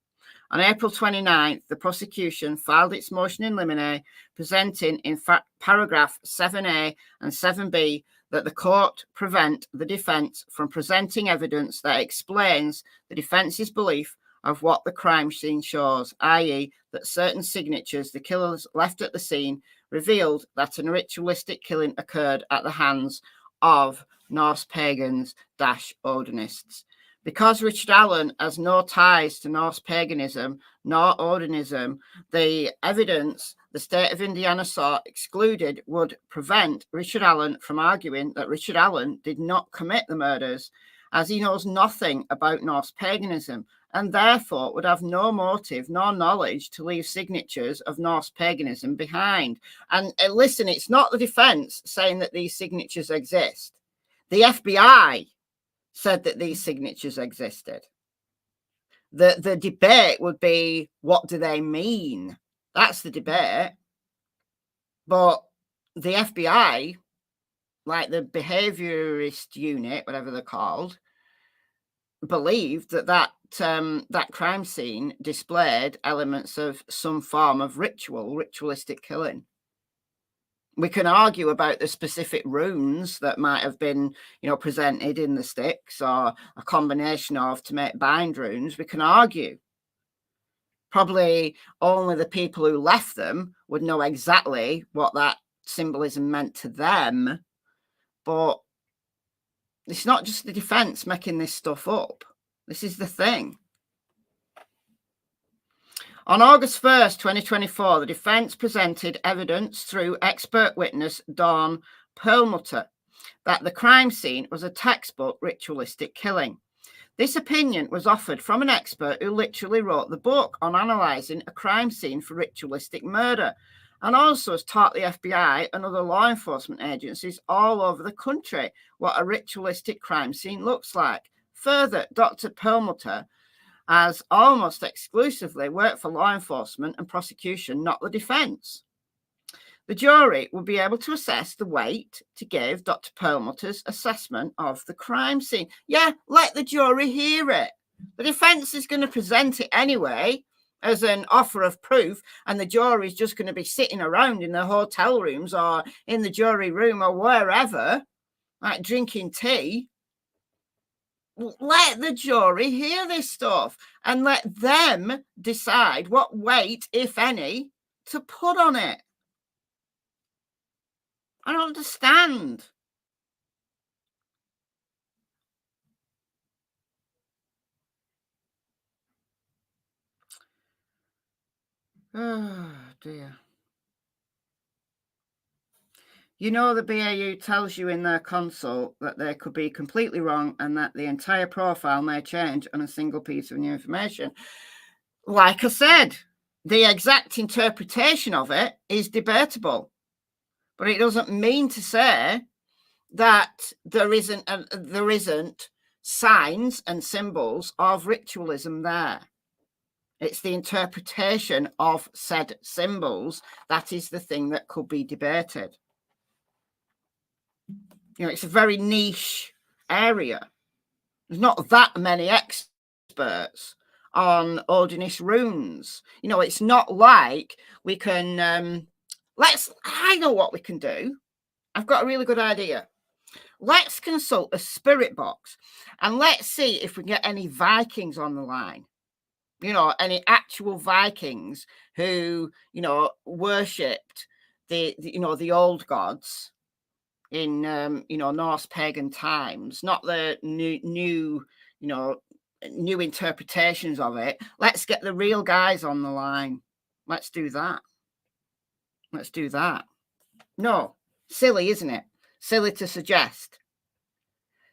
Speaker 1: On April 29th, the prosecution filed its motion in limine, presenting in paragraph 7A and 7B that the court prevent the defense from presenting evidence that explains the defense's belief of what the crime scene shows, i.e. that certain signatures the killers left at the scene revealed that a ritualistic killing occurred at the hands of Norse pagans-Odinists. Because Richard Allen has no ties to Norse paganism nor Odinism, the evidence the state of Indiana sought excluded would prevent Richard Allen from arguing that Richard Allen did not commit the murders, as he knows nothing about Norse paganism, and therefore would have no motive nor knowledge to leave signatures of Norse paganism behind. And listen, it's not the defense saying that these signatures exist. The FBI said that these signatures existed. The debate would be, what do they mean? That's the debate. But the FBI, like the behaviorist unit, whatever they're called, believed that crime scene displayed elements of some form of ritualistic killing. We can argue about the specific runes that might have been, presented in the sticks, or a combination of to make bind runes. We can argue. Probably only the people who left them would know exactly what that symbolism meant to them. But it's not just the defense making this stuff up. This is the thing. On August 1st, 2024, the defense presented evidence through expert witness Dawn Perlmutter that the crime scene was a textbook ritualistic killing. This opinion was offered from an expert who literally wrote the book on analysing a crime scene for ritualistic murder, and also has taught the FBI and other law enforcement agencies all over the country what a ritualistic crime scene looks like. Further, Dr. Perlmutter has almost exclusively worked for law enforcement and prosecution, not the defense. The jury will be able to assess the weight to give Dr. Perlmutter's assessment of the crime scene. Yeah, let the jury hear it. The defense is going to present it anyway as an offer of proof, and the jury is just going to be sitting around in their hotel rooms or in the jury room or wherever, like drinking tea. Let the jury hear this stuff and let them decide what weight, if any, to put on it. I don't understand. Oh, dear. You know, the BAU tells you in their console that they could be completely wrong and that the entire profile may change on a single piece of new information. Like I said, the exact interpretation of it is debatable, but it doesn't mean to say that there isn't signs and symbols of ritualism there. It's the interpretation of said symbols that is the thing that could be debated. It's a very niche area. There's not that many experts on Odinist runes. It's not like we can, I know what we can do. I've got a really good idea. let's consult a spirit box and let's see if we get any Vikings on the line. You know, any actual Vikings who, you know, worshipped the you know, the old gods in, you know, Norse pagan times, not the new, you know, new interpretations of it. Let's get the real guys on the line. Let's do that. Let's do that. No, silly, isn't it? Silly to suggest.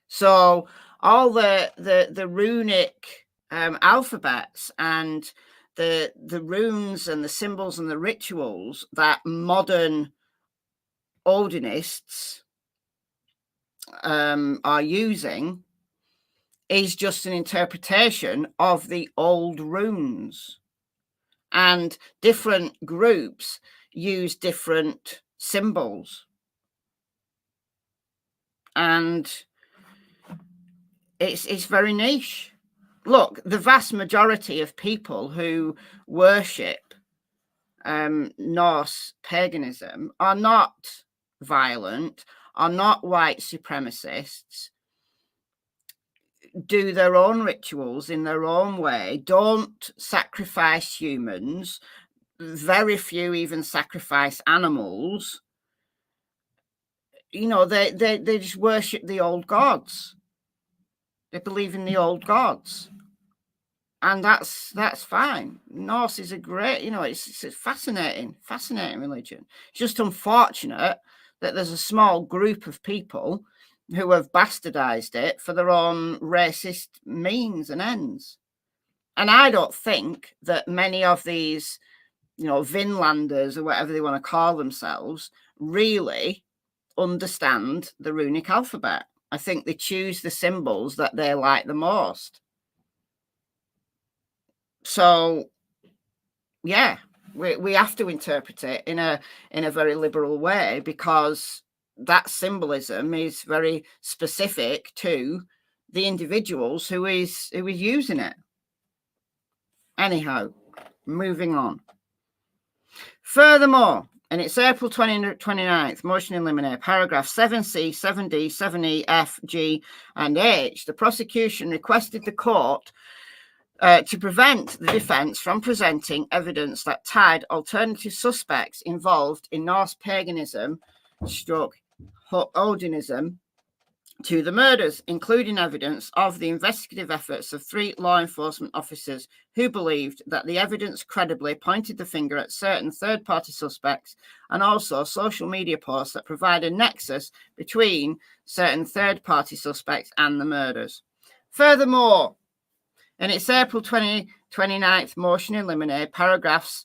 Speaker 1: So all the runic alphabets and the runes and the symbols and the rituals that modern Odinists are using is just an interpretation of the old runes, and different groups use different symbols, and it's very niche. Look, the vast majority of people who worship Norse paganism are not violent, are not white supremacists, do their own rituals in their own way, don't sacrifice humans. Very few even sacrifice animals. You know, they just worship the old gods. They believe in the old gods. And that's fine. Norse is a great, you know, it's a fascinating religion. It's just unfortunate that there's a small group of people who have bastardized it for their own racist means and ends. And I don't think that many of these, you know, Vinlanders or whatever they want to call themselves really understand the runic alphabet. I think they choose the symbols that they like the most. So, yeah, we have to interpret it in a very liberal way, because that symbolism is very specific to the individuals who is using it. Anyhow, moving on. Furthermore, and it's April 29th, motion in limine, paragraph 7C, 7D, 7E, F, G, and H, the prosecution requested the court to prevent the defence from presenting evidence that tied alternative suspects involved in Norse paganism / Odinism to the murders, including evidence of the investigative efforts of 3 law enforcement officers who believed that the evidence credibly pointed the finger at certain third-party suspects, and also social media posts that provide a nexus between certain third-party suspects and the murders. Furthermore, in its April 29th motion in limine, paragraphs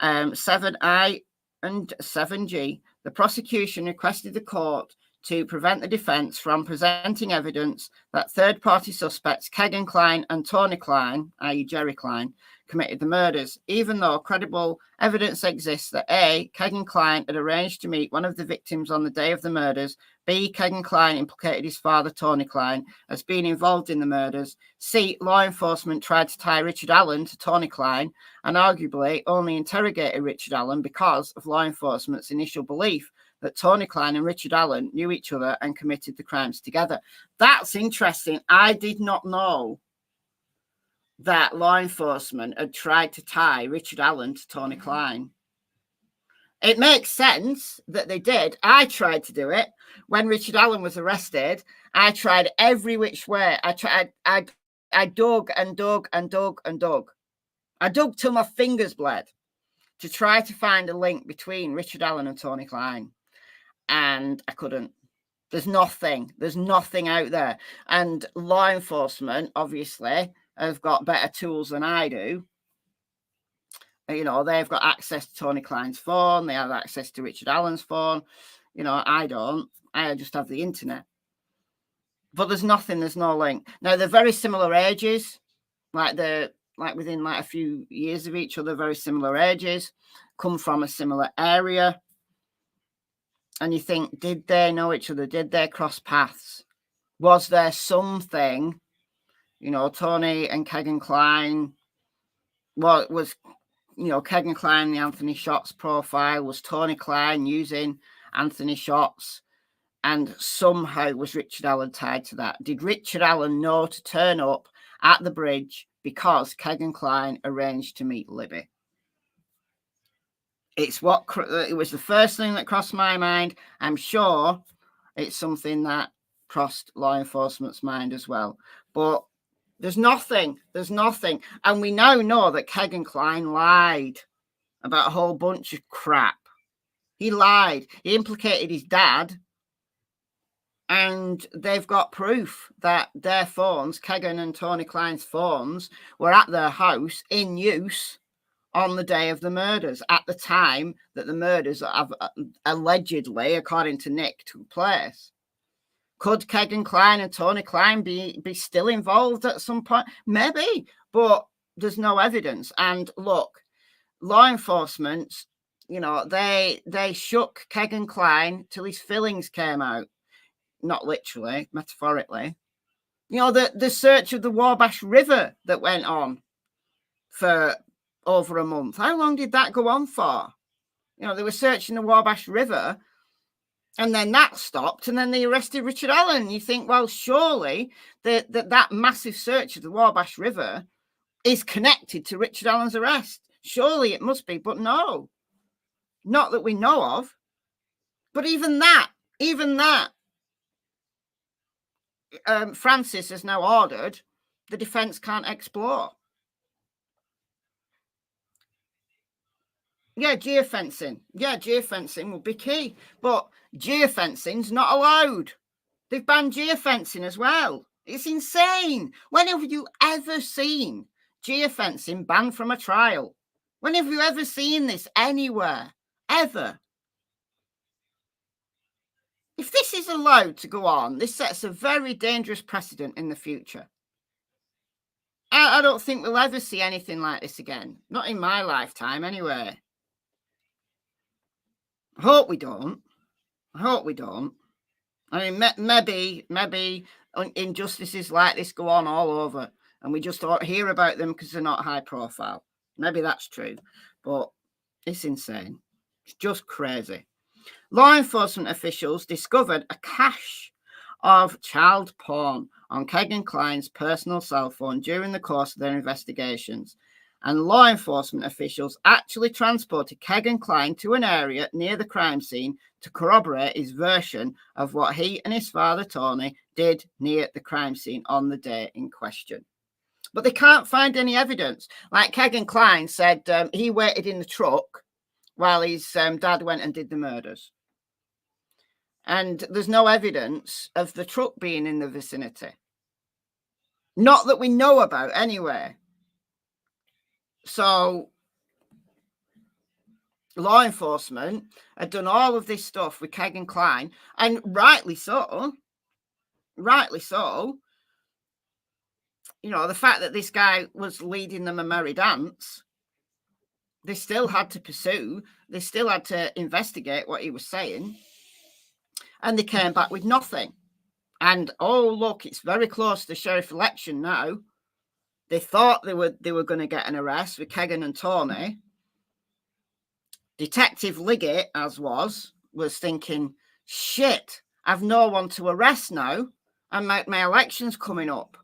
Speaker 1: 7I and 7G, the prosecution requested the court to prevent the defence from presenting evidence that third-party suspects Kegan Klein and Tony Klein, i.e. Jerry Klein, committed the murders, even though credible evidence exists that A, Kegan Klein had arranged to meet one of the victims on the day of the murders, B, Kegan Klein implicated his father, Tony Klein, as being involved in the murders, C, law enforcement tried to tie Richard Allen to Tony Klein, and arguably only interrogated Richard Allen because of law enforcement's initial belief that Tony Klein and Richard Allen knew each other and committed the crimes together. That's interesting. I did not know that law enforcement had tried to tie Richard Allen to Tony Klein. It makes sense that they did. I tried to do it. When Richard Allen was arrested, I tried every which way. I dug and dug and dug and dug. I dug till my fingers bled to try to find a link between Richard Allen and Tony Klein. And I couldn't. There's nothing out there. And law enforcement, obviously, have got better tools than I do. You know, they've got access to Tony Klein's phone. They have access to Richard Allen's phone. You know, I don't. I just have the internet. But there's nothing. There's no link. Now, they're very similar ages. Like within like a few years of each other, very similar ages. Come from a similar area. And you think, did they know each other? Did they cross paths? Was there something, you know, Tony and Kegan Klein, well, it was, you know, Kegan Klein, the Anthony Shots profile, was Tony Klein using Anthony Shots And somehow was Richard Allen tied to that? Did Richard Allen know to turn up at the bridge because Kegan Kline arranged to meet Libby? It was the first thing that crossed my mind. I'm sure it's something that crossed law enforcement's mind as well. But there's nothing. And we now know that Kegan Kline lied about a whole bunch of crap. He lied. He implicated his dad. And they've got proof that their phones, Kegan and Tony Kline's phones, were at their house in use on the day of the murders, at the time that the murders have allegedly, according to Nick, took place. Could Kegan Kline and Tony Kline be still involved at some point? Maybe, but there's no evidence. And look, law enforcement, they shook Kegan Kline till his fillings came out. Not literally, metaphorically. The search of the Wabash River that went on for over a month. How long did that go on for? They were searching the Wabash River, and then that stopped, and then they arrested Richard Allen. You think, well, surely that massive search of the Wabash River is connected to Richard Allen's arrest. Surely it must be, but no. Not that we know of. But even that, Francis has now ordered the defence can't explore. Yeah, geofencing. Yeah, geofencing would be key. But geofencing's not allowed. They've banned geofencing as well. It's insane. When have you ever seen geofencing banned from a trial? When have you ever seen this anywhere? Ever? If this is allowed to go on, this sets a very dangerous precedent in the future. I don't think we'll ever see anything like this again. Not in my lifetime, anyway. I hope we don't. I mean, maybe injustices like this go on all over, and we just don't hear about them because they're not high profile. Maybe that's true, but it's insane. It's just crazy. Law enforcement officials discovered a cache of child porn on Kegan Kline's personal cell phone during the course of their investigations. And law enforcement officials actually transported Kegan Kline to an area near the crime scene to corroborate his version of what he and his father, Tony, did near the crime scene on the day in question. But they can't find any evidence. Like Kegan Kline said, he waited in the truck while his dad went and did the murders. And there's no evidence of the truck being in the vicinity. Not that we know about anyway. So law enforcement had done all of this stuff with Kegan Kline, and rightly so. The fact that this guy was leading them a merry dance, they still had to pursue, they still had to investigate what he was saying, and they came back with nothing. And oh, look, it's very close to the sheriff election now. They thought they were going to get an arrest with Kegan and Tony. Detective Liggett, as was thinking, shit, I've no one to arrest now, and my election's coming up.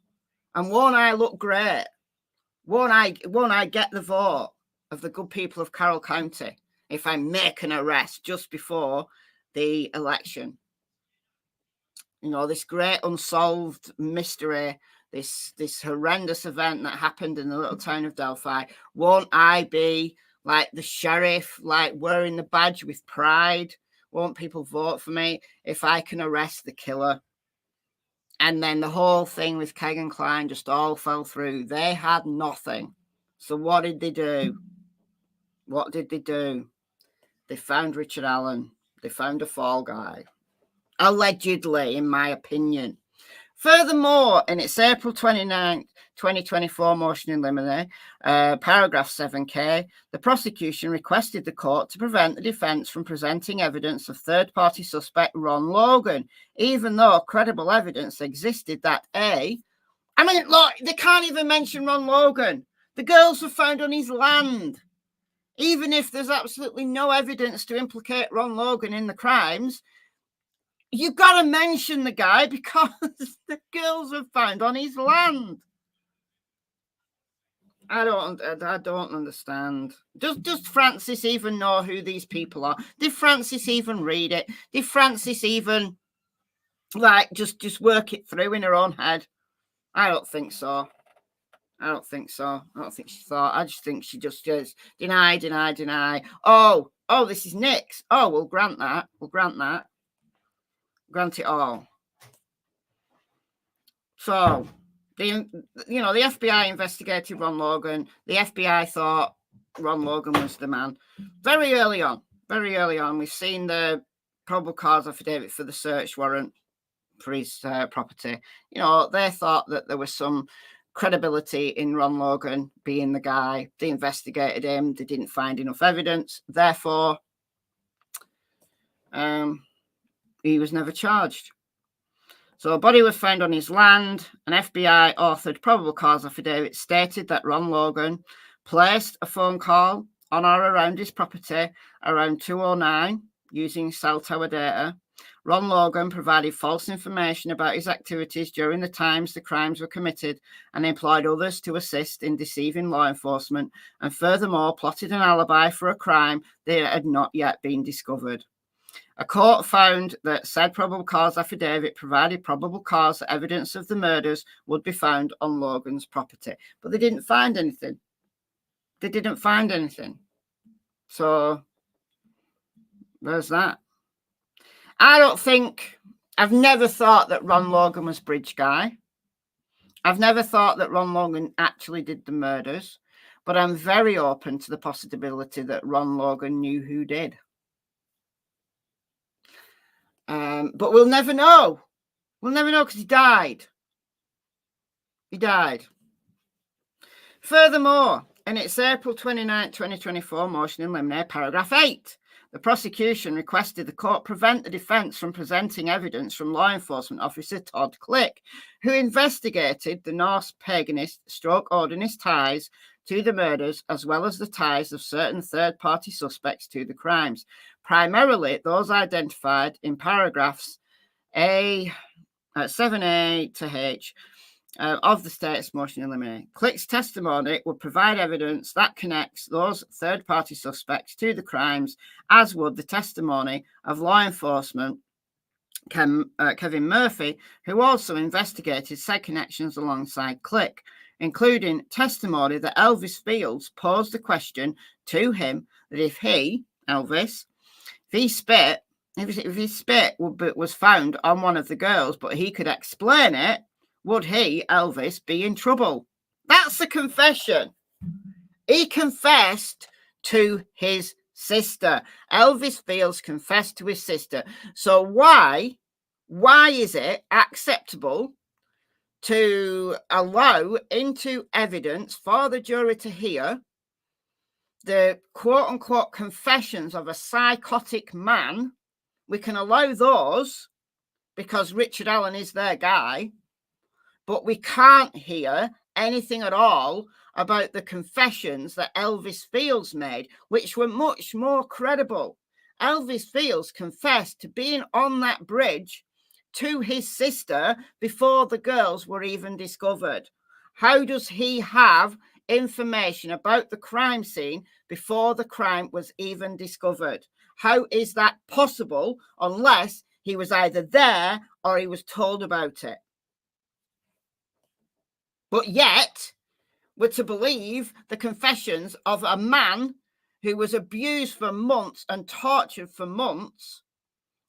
Speaker 1: And won't I look great? Won't I get the vote of the good people of Carroll County if I make an arrest just before the election? This great unsolved mystery, this horrendous event that happened in the little town of Delphi. Won't I be like the sheriff, like wearing the badge with pride? Won't people vote for me if I can arrest the killer? And then the whole thing with Kegan Kline just all fell through. They had nothing. So what did they do? They found Richard Allen. They found a fall guy. Allegedly, in my opinion. Furthermore, in its April 29, 2024 motion in limine, paragraph 7K, the prosecution requested the court to prevent the defence from presenting evidence of third-party suspect Ron Logan, even though credible evidence existed that look, they can't even mention Ron Logan. The girls were found on his land. Even if there's absolutely no evidence to implicate Ron Logan in the crimes, You've got to mention the guy because the girls were found on his land. I don't understand. Does Francis even know who these people are? Did Francis even read it? Did Francis even like just work it through in her own head? I don't think so. I don't think so. I don't think she thought. I just think she just deny. Oh, this is Nick's. Oh, we'll grant that. We'll grant that. Grant it all. So, the FBI investigated Ron Logan. The FBI thought Ron Logan was the man. Very early on, we've seen the probable cause affidavit for the search warrant for his property. They thought that there was some credibility in Ron Logan being the guy. They investigated him. They didn't find enough evidence. Therefore, he was never charged. So a body was found on his land. An FBI authored probable cause affidavit stated that Ron Logan placed a phone call on or around his property around 2:09 using cell tower data. Ron Logan provided false information about his activities during the times the crimes were committed and employed others to assist in deceiving law enforcement, and furthermore plotted an alibi for a crime that had not yet been discovered. A court found that said probable cause affidavit provided probable cause that evidence of the murders would be found on Logan's property. But they didn't find anything. So there's that. I've never thought that Ron Logan was Bridge Guy. I've never thought that Ron Logan actually did the murders, but I'm very open to the possibility that Ron Logan knew who did. But we'll never know. We'll never know because he died. Furthermore, in its April 29, 2024 motion in limine, paragraph 8, the prosecution requested the court prevent the defence from presenting evidence from law enforcement officer Todd Click, who investigated the Norse paganist Odinist ties to the murders, as well as the ties of certain third-party suspects to the crimes, primarily those identified in paragraphs 7A to H of the state's motion in limine. Click's testimony would provide evidence that connects those third-party suspects to the crimes, as would the testimony of law enforcement Kevin Murphy, who also investigated said connections alongside Click, including testimony that Elvis Fields posed the question to him that if he, Elvis, if his spit was found on one of the girls, but he could explain it, would he, Elvis, be in trouble? That's the confession. He confessed to his sister. Elvis Fields confessed to his sister. So why is it acceptable to allow into evidence for the jury to hear the quote-unquote confessions of a psychotic man? We can allow those because Richard Allen is their guy, but we can't hear anything at all about the confessions that Elvis Fields made, which were much more credible. Elvis Fields confessed to being on that bridge to his sister before the girls were even discovered. How does he have information about the crime scene before the crime was even discovered? How is that possible unless he was either there or he was told about it? But yet, we're to believe the confessions of a man who was abused for months and tortured for months.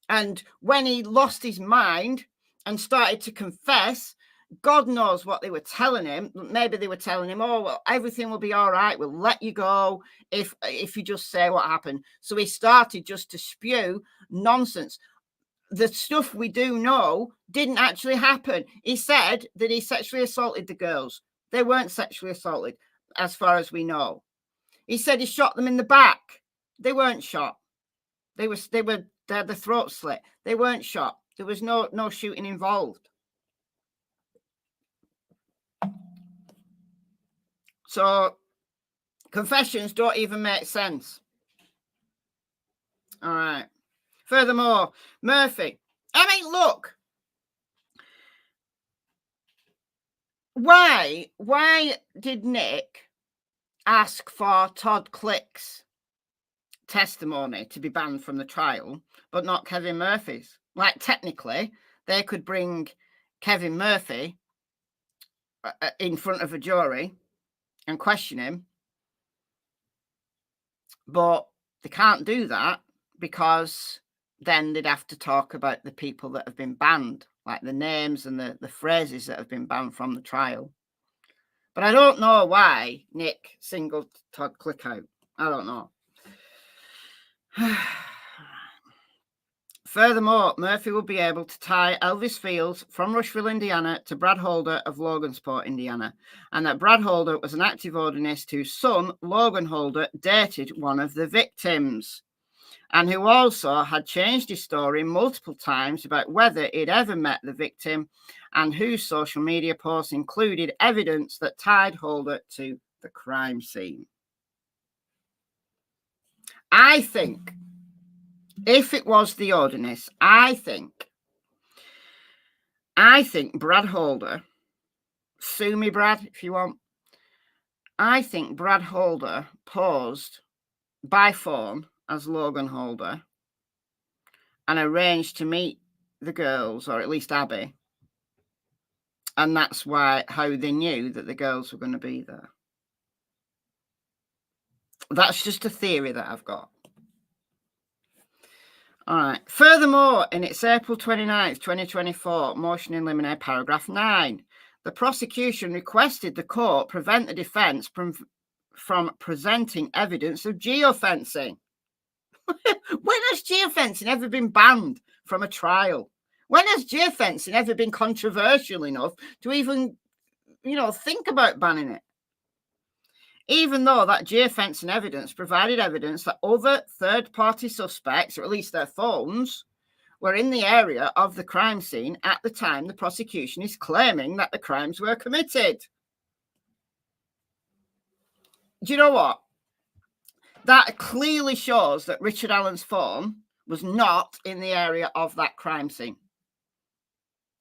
Speaker 1: And when he lost his mind and started to confess, God knows what they were telling him. Maybe they were telling him, oh, well, everything will be all right. We'll let you go if you just say what happened. So he started just to spew nonsense. The stuff we do know didn't actually happen. He said that he sexually assaulted the girls. They weren't sexually assaulted, as far as we know. He said he shot them in the back. They weren't shot. They had the throat slit. They weren't shot. There was no shooting involved. So confessions don't even make sense. All right. Furthermore, Murphy, I mean, look, why did Nick ask for Todd Click's testimony to be banned from the trial, but not Kevin Murphy's? Like, technically, they could bring Kevin Murphy in front of a jury and question him, but they can't do that because then they'd have to talk about the people that have been banned, like the names and the phrases that have been banned from the trial. But I don't know why Nick singled Todd Click out. I don't know. Furthermore, Murphy will be able to tie Elvis Fields from Rushville, Indiana, to Brad Holder of Logansport, Indiana, and that Brad Holder was an active Odinist whose son, Logan Holder, dated one of the victims, and who also had changed his story multiple times about whether he'd ever met the victim, and whose social media posts included evidence that tied Holder to the crime scene. I think if it was the Odinist, I think Brad Holder, sue me, Brad, if you want. I think Brad Holder posed by phone as Logan Holder and arranged to meet the girls, or at least Abby. And that's how they knew that the girls were going to be there. That's just a theory that I've got. All right. Furthermore, in its April 29th, 2024 motion in limine, paragraph 9, the prosecution requested the court prevent the defense from presenting evidence of geofencing. When has geofencing ever been banned from a trial? When has geofencing ever been controversial enough to even, think about banning it? Even though that geofencing evidence provided evidence that other third-party suspects, or at least their phones, were in the area of the crime scene at the time the prosecution is claiming that the crimes were committed. Do you know what? That clearly shows that Richard Allen's phone was not in the area of that crime scene.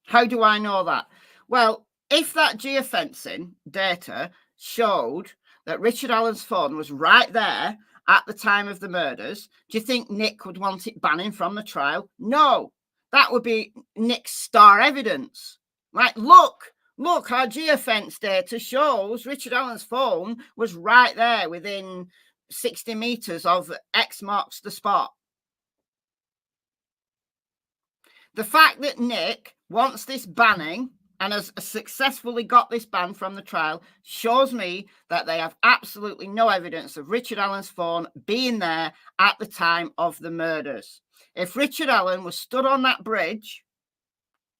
Speaker 1: How do I know that? Well, if that geofencing data showed that Richard Allen's phone was right there at the time of the murders, do you think Nick would want it banning from the trial? No, that would be Nick's star evidence. Like, look, our geofence data shows Richard Allen's phone was right there within 60 meters of X marks the spot. The fact that Nick wants this banning and has successfully got this ban from the trial shows me that they have absolutely no evidence of Richard Allen's phone being there at the time of the murders. If Richard Allen was stood on that bridge,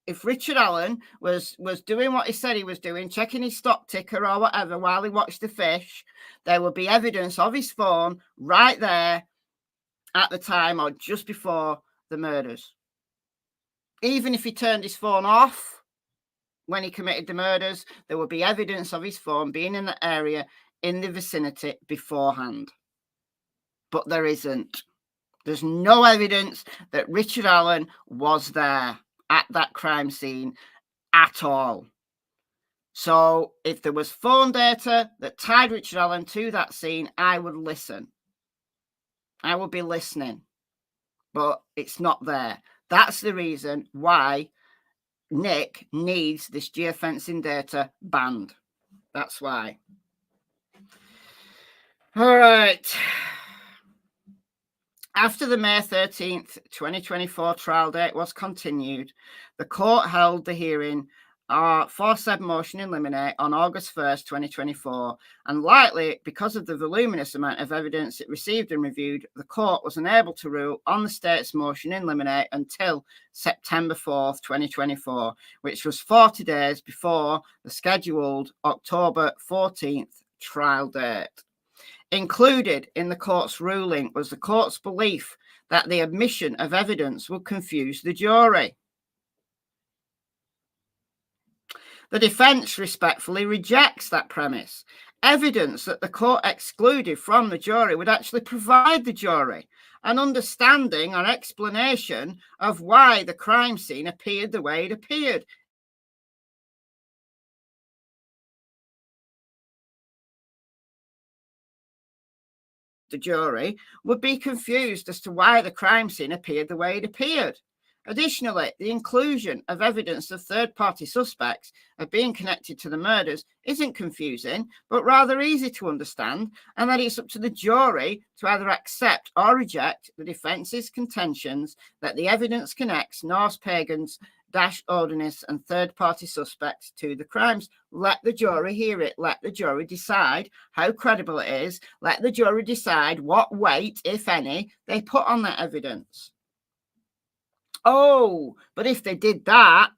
Speaker 1: if Richard Allen was doing what he said he was doing, checking his stock ticker or whatever while he watched the fish, there would be evidence of his phone right there at the time or just before the murders. Even if he turned his phone off when he committed the murders, there would be evidence of his phone being in the area in the vicinity beforehand. But there isn't. There's no evidence that Richard Allen was there at that crime scene at all. So if there was phone data that tied Richard Allen to that scene, I would listen. I would be listening. But it's not there. That's the reason why Nick needs this geofencing data banned. That's why. All right. After the May 13th, 2024 trial date was continued, the court held the hearing for said motion in limine on August 1st, 2024, and likely because of the voluminous amount of evidence it received and reviewed, the court was unable to rule on the state's motion in limine until September 4th, 2024, which was 40 days before the scheduled October 14th trial date. Included in the court's ruling was the court's belief that the admission of evidence would confuse the jury. The defense respectfully rejects that premise, evidence that the court excluded from the jury would actually provide the jury an understanding or explanation of why the crime scene appeared the way it appeared. The jury would be confused as to why the crime scene appeared the way it appeared. Additionally, the inclusion of evidence of third-party suspects of being connected to the murders isn't confusing, but rather easy to understand, and that it's up to the jury to either accept or reject the defence's contentions that the evidence connects Norse pagans, Odinists, and third-party suspects to the crimes. Let the jury hear it. Let the jury decide how credible it is. Let the jury decide what weight, if any, they put on that evidence. Oh, but if they did that,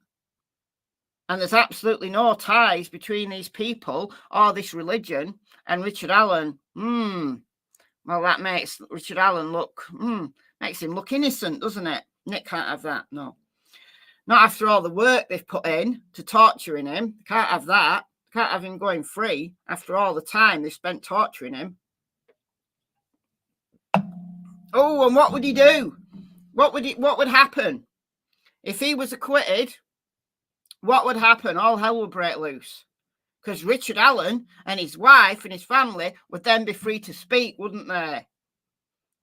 Speaker 1: and there's absolutely no ties between these people or this religion and Richard Allen, well, that makes Richard Allen look, makes him look innocent, doesn't it? Nick can't have that, no. Not after all the work they've put in to torturing him. Can't have that. Can't have him going free after all the time they spent torturing him. Oh, and what would he do? What would happen? If he was acquitted, what would happen? All hell would break loose. Because Richard Allen and his wife and his family would then be free to speak, wouldn't they?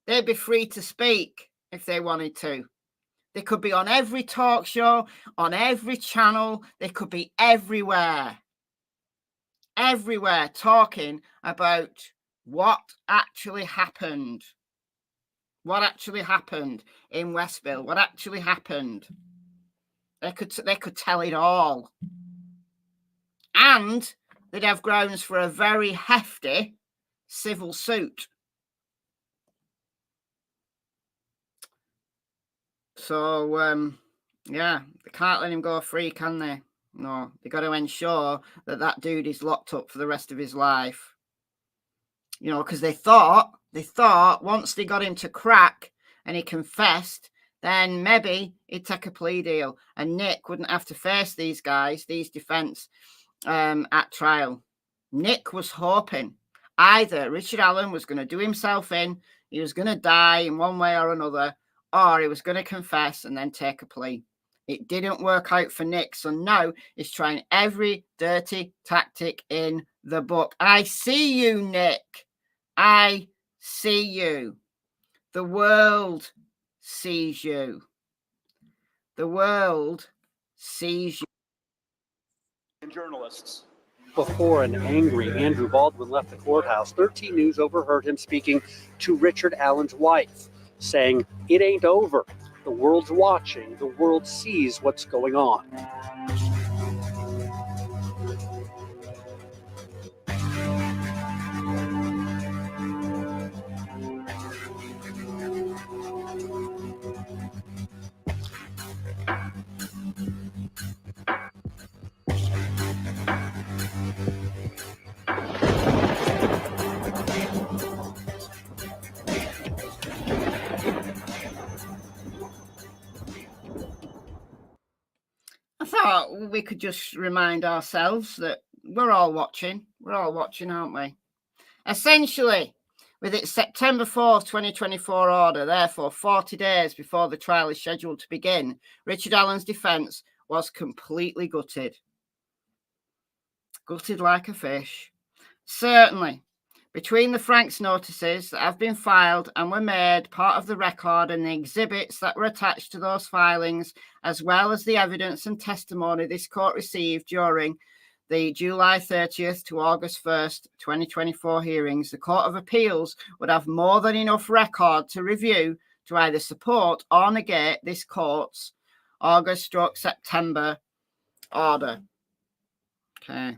Speaker 1: They'd be free to speak if they wanted to. They could be on every talk show, on every channel. They could be everywhere. Everywhere talking about what actually happened. What actually happened in Westville? What actually happened? They could tell it all. And they'd have grounds for a very hefty civil suit. So, yeah, they can't let him go free, can they? No, they got to ensure that that dude is locked up for the rest of his life. You know, because they thought once they got him to crack and he confessed, then maybe he'd take a plea deal and Nick wouldn't have to face these guys, these defense at trial. Nick was hoping either Richard Allen was going to do himself in, he was going to die in one way or another, or he was going to confess and then take a plea. It didn't work out for Nick, so now he's trying every dirty tactic in the book. I see you, Nick. I see you. The world sees you. The world sees you.
Speaker 2: And journalists. Before an angry Andrew Baldwin left the courthouse, 13 News overheard him speaking to Richard Allen's wife, saying, "It ain't over. The world's watching. The world sees what's going on."
Speaker 1: I thought we could just remind ourselves that we're all watching. We're all watching, aren't we? Essentially, with its September 4th, 2024 order, therefore 40 days before the trial is scheduled to begin, Richard Allen's defence was completely gutted. Gutted like a fish. Certainly, between the Franks notices that have been filed and were made part of the record and the exhibits that were attached to those filings, as well as the evidence and testimony this court received during the July 30th to August 1st, 2024 hearings, the Court of Appeals would have more than enough record to review to either support or negate this court's August/September order. Okay.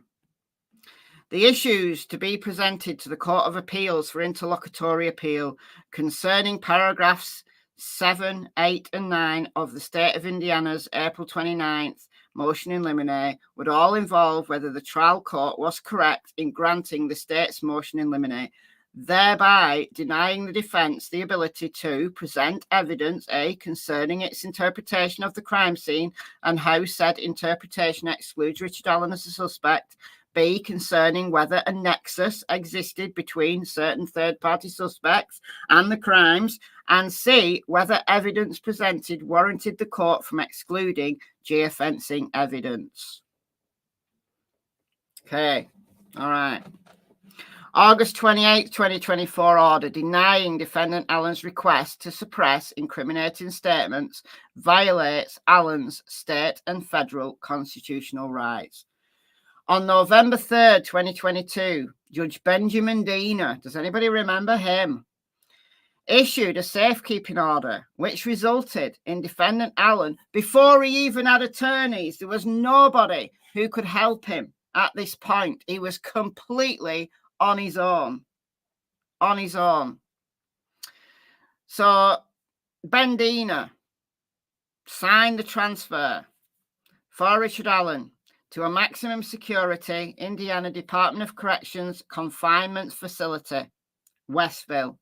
Speaker 1: The issues to be presented to the Court of Appeals for interlocutory appeal concerning paragraphs 7, 8, and 9 of the State of Indiana's April 29th motion in limine would all involve whether the trial court was correct in granting the state's motion in limine, thereby denying the defense the ability to present evidence, A, concerning its interpretation of the crime scene and how said interpretation excludes Richard Allen as a suspect, B, concerning whether a nexus existed between certain third-party suspects and the crimes, and C, whether evidence presented warranted the court from excluding geofencing evidence. Okay, all right. August 28, 2024 order denying defendant Allen's request to suppress incriminating statements violates Allen's state and federal constitutional rights. On November 3rd, 2022, Judge Benjamin Diener, does anybody remember him, issued a safekeeping order which resulted in defendant Allen, before he even had attorneys, there was nobody who could help him at this point. He was completely on his own. So Ben Diener signed the transfer for Richard Allen to a maximum security Indiana Department of Corrections confinement facility, Westville,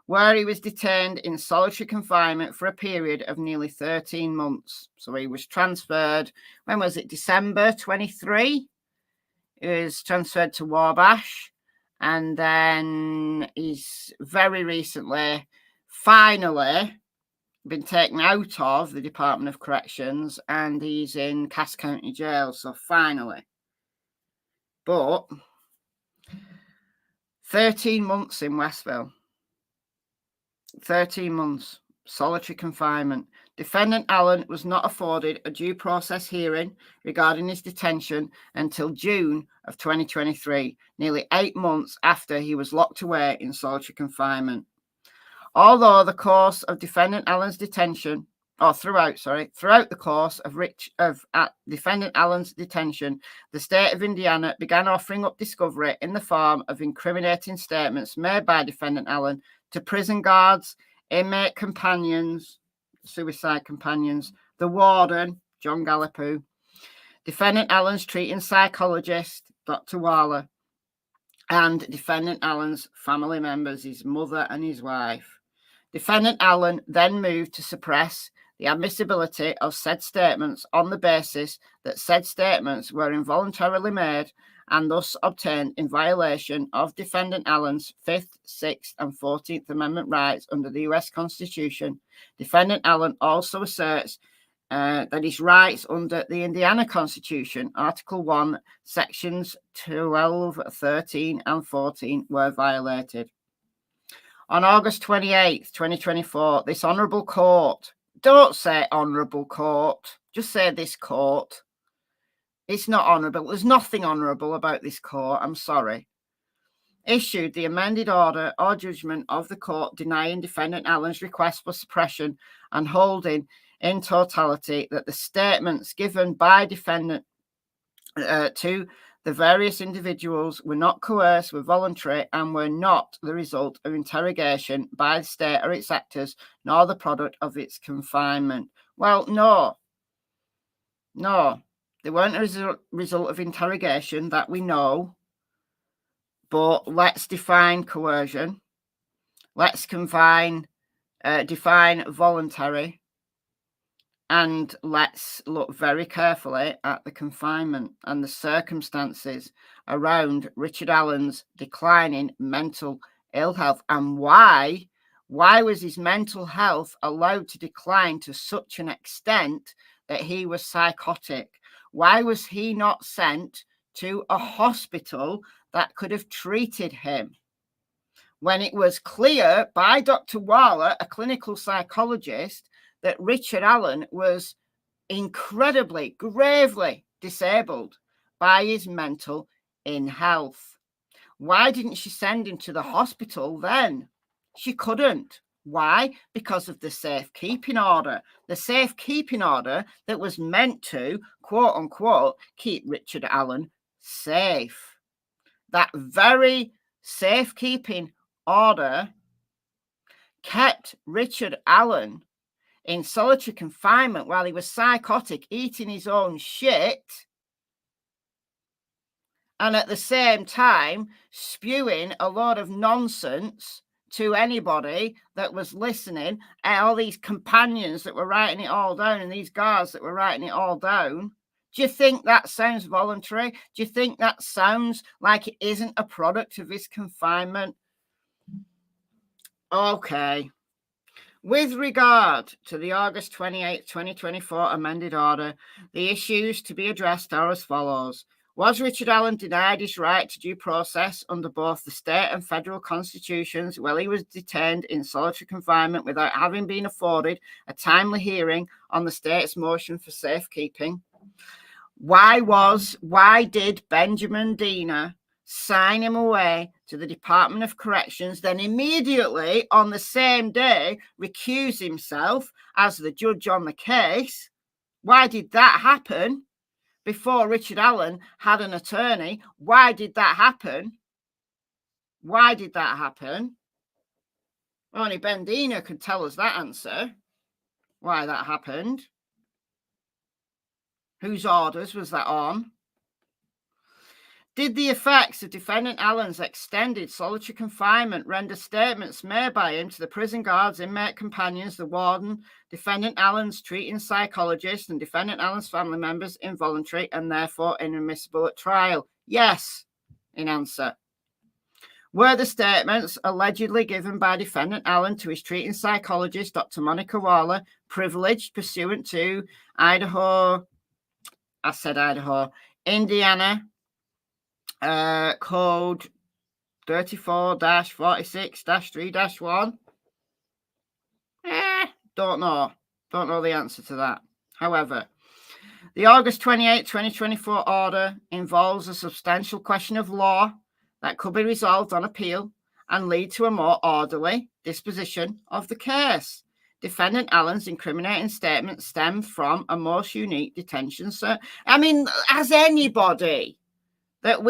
Speaker 1: where he was detained in solitary confinement for a period of nearly 13 months. So he was transferred, when was it, December 23? He was transferred to Wabash, and then he's very recently, finally, been taken out of the Department of Corrections, and he's in Cass County Jail. So finally. But 13 months in Westville. 13 months, solitary confinement. Defendant Allen was not afforded a due process hearing regarding his detention until June of 2023, nearly 8 months after he was locked away in solitary confinement. Although the course of defendant Allen's detention, throughout the course of defendant Allen's detention, the state of Indiana began offering up discovery in the form of incriminating statements made by defendant Allen to prison guards, inmate companions, suicide companions, the warden, John Gallipo, defendant Allen's treating psychologist, Dr. Waller, and defendant Allen's family members, his mother and his wife. Defendant Allen then moved to suppress the admissibility of said statements on the basis that said statements were involuntarily made and thus obtained in violation of defendant Allen's 5th, 6th, and 14th Amendment rights under the U.S. Constitution. Defendant Allen also asserts that his rights under the Indiana Constitution, Article 1, Sections 12, 13, and 14 were violated. On August 28th, 2024, this Honourable Court, don't say Honourable Court, just say this court. It's not honourable. There's nothing honourable about this court. I'm sorry. Issued the amended order or judgment of the court denying defendant Allen's request for suppression and holding in totality that the statements given by defendant to the various individuals were not coerced, were voluntary, and were not the result of interrogation by the state or its actors, nor the product of its confinement. Well, no. They weren't a result of interrogation, that we know. But let's define coercion. Let's define voluntary. And let's look very carefully at the confinement and the circumstances around Richard Allen's declining mental ill health, and why was his mental health allowed to decline to such an extent that he was psychotic? Why was he not sent to a hospital that could have treated him when it was clear by Dr. Waller, a clinical psychologist, that Richard Allen was incredibly, gravely disabled by his mental ill-health? Why didn't she send him to the hospital then? She couldn't. Why? Because of the safekeeping order. The safekeeping order that was meant to, quote unquote, keep Richard Allen safe. That very safekeeping order kept Richard Allen in solitary confinement while he was psychotic, eating his own shit, and at the same time spewing a lot of nonsense to anybody that was listening, and all these companions that were writing it all down, and these guards that were writing it all down, Do you think that sounds voluntary? Do you think that sounds like it isn't a product of his confinement? Okay. With regard to the August 28, 2024 amended order, the issues to be addressed are as follows. Was Richard Allen denied his right to due process under both the state and federal constitutions while he was detained in solitary confinement without having been afforded a timely hearing on the state's motion for safekeeping? Why did Benjamin Diener sign him away to the Department of Corrections, then immediately on the same day recuse himself as the judge on the case? Why did that happen before Richard Allen had an attorney? Why did that happen? Why did that happen? Only Ben Diener could tell us that answer. Why that happened. Whose orders was that on? Did the effects of Defendant Allen's extended solitary confinement render statements made by him to the prison guards, inmate companions, the warden, Defendant Allen's treating psychologist, and Defendant Allen's family members involuntary and therefore inadmissible at trial? Yes, in answer. Were the statements allegedly given by Defendant Allen to his treating psychologist, Dr. Monica Waller, privileged pursuant to Indiana Code 34-46-3-1? Don't know the answer to that. However, the August 28, 2024 order involves a substantial question of law that could be resolved on appeal and lead to a more orderly disposition of the case. Defendant Allen's incriminating statement stemmed from a most unique detention. I mean, has anybody that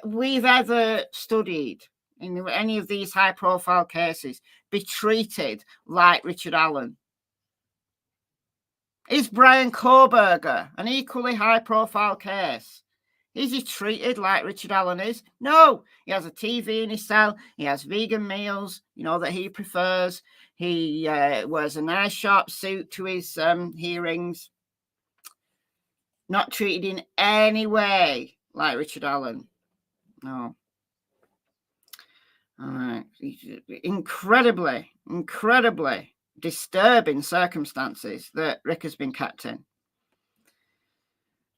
Speaker 1: we've ever studied in any of these high-profile cases be treated like Richard Allen? Is Brian Kohberger an equally high-profile case? Is he treated like Richard Allen is? No. He has a TV in his cell. He has vegan meals, that he prefers. He wears a nice sharp suit to his hearings. Not treated in any way like Richard Allen. No. All right. Incredibly disturbing circumstances that Rick has been kept in.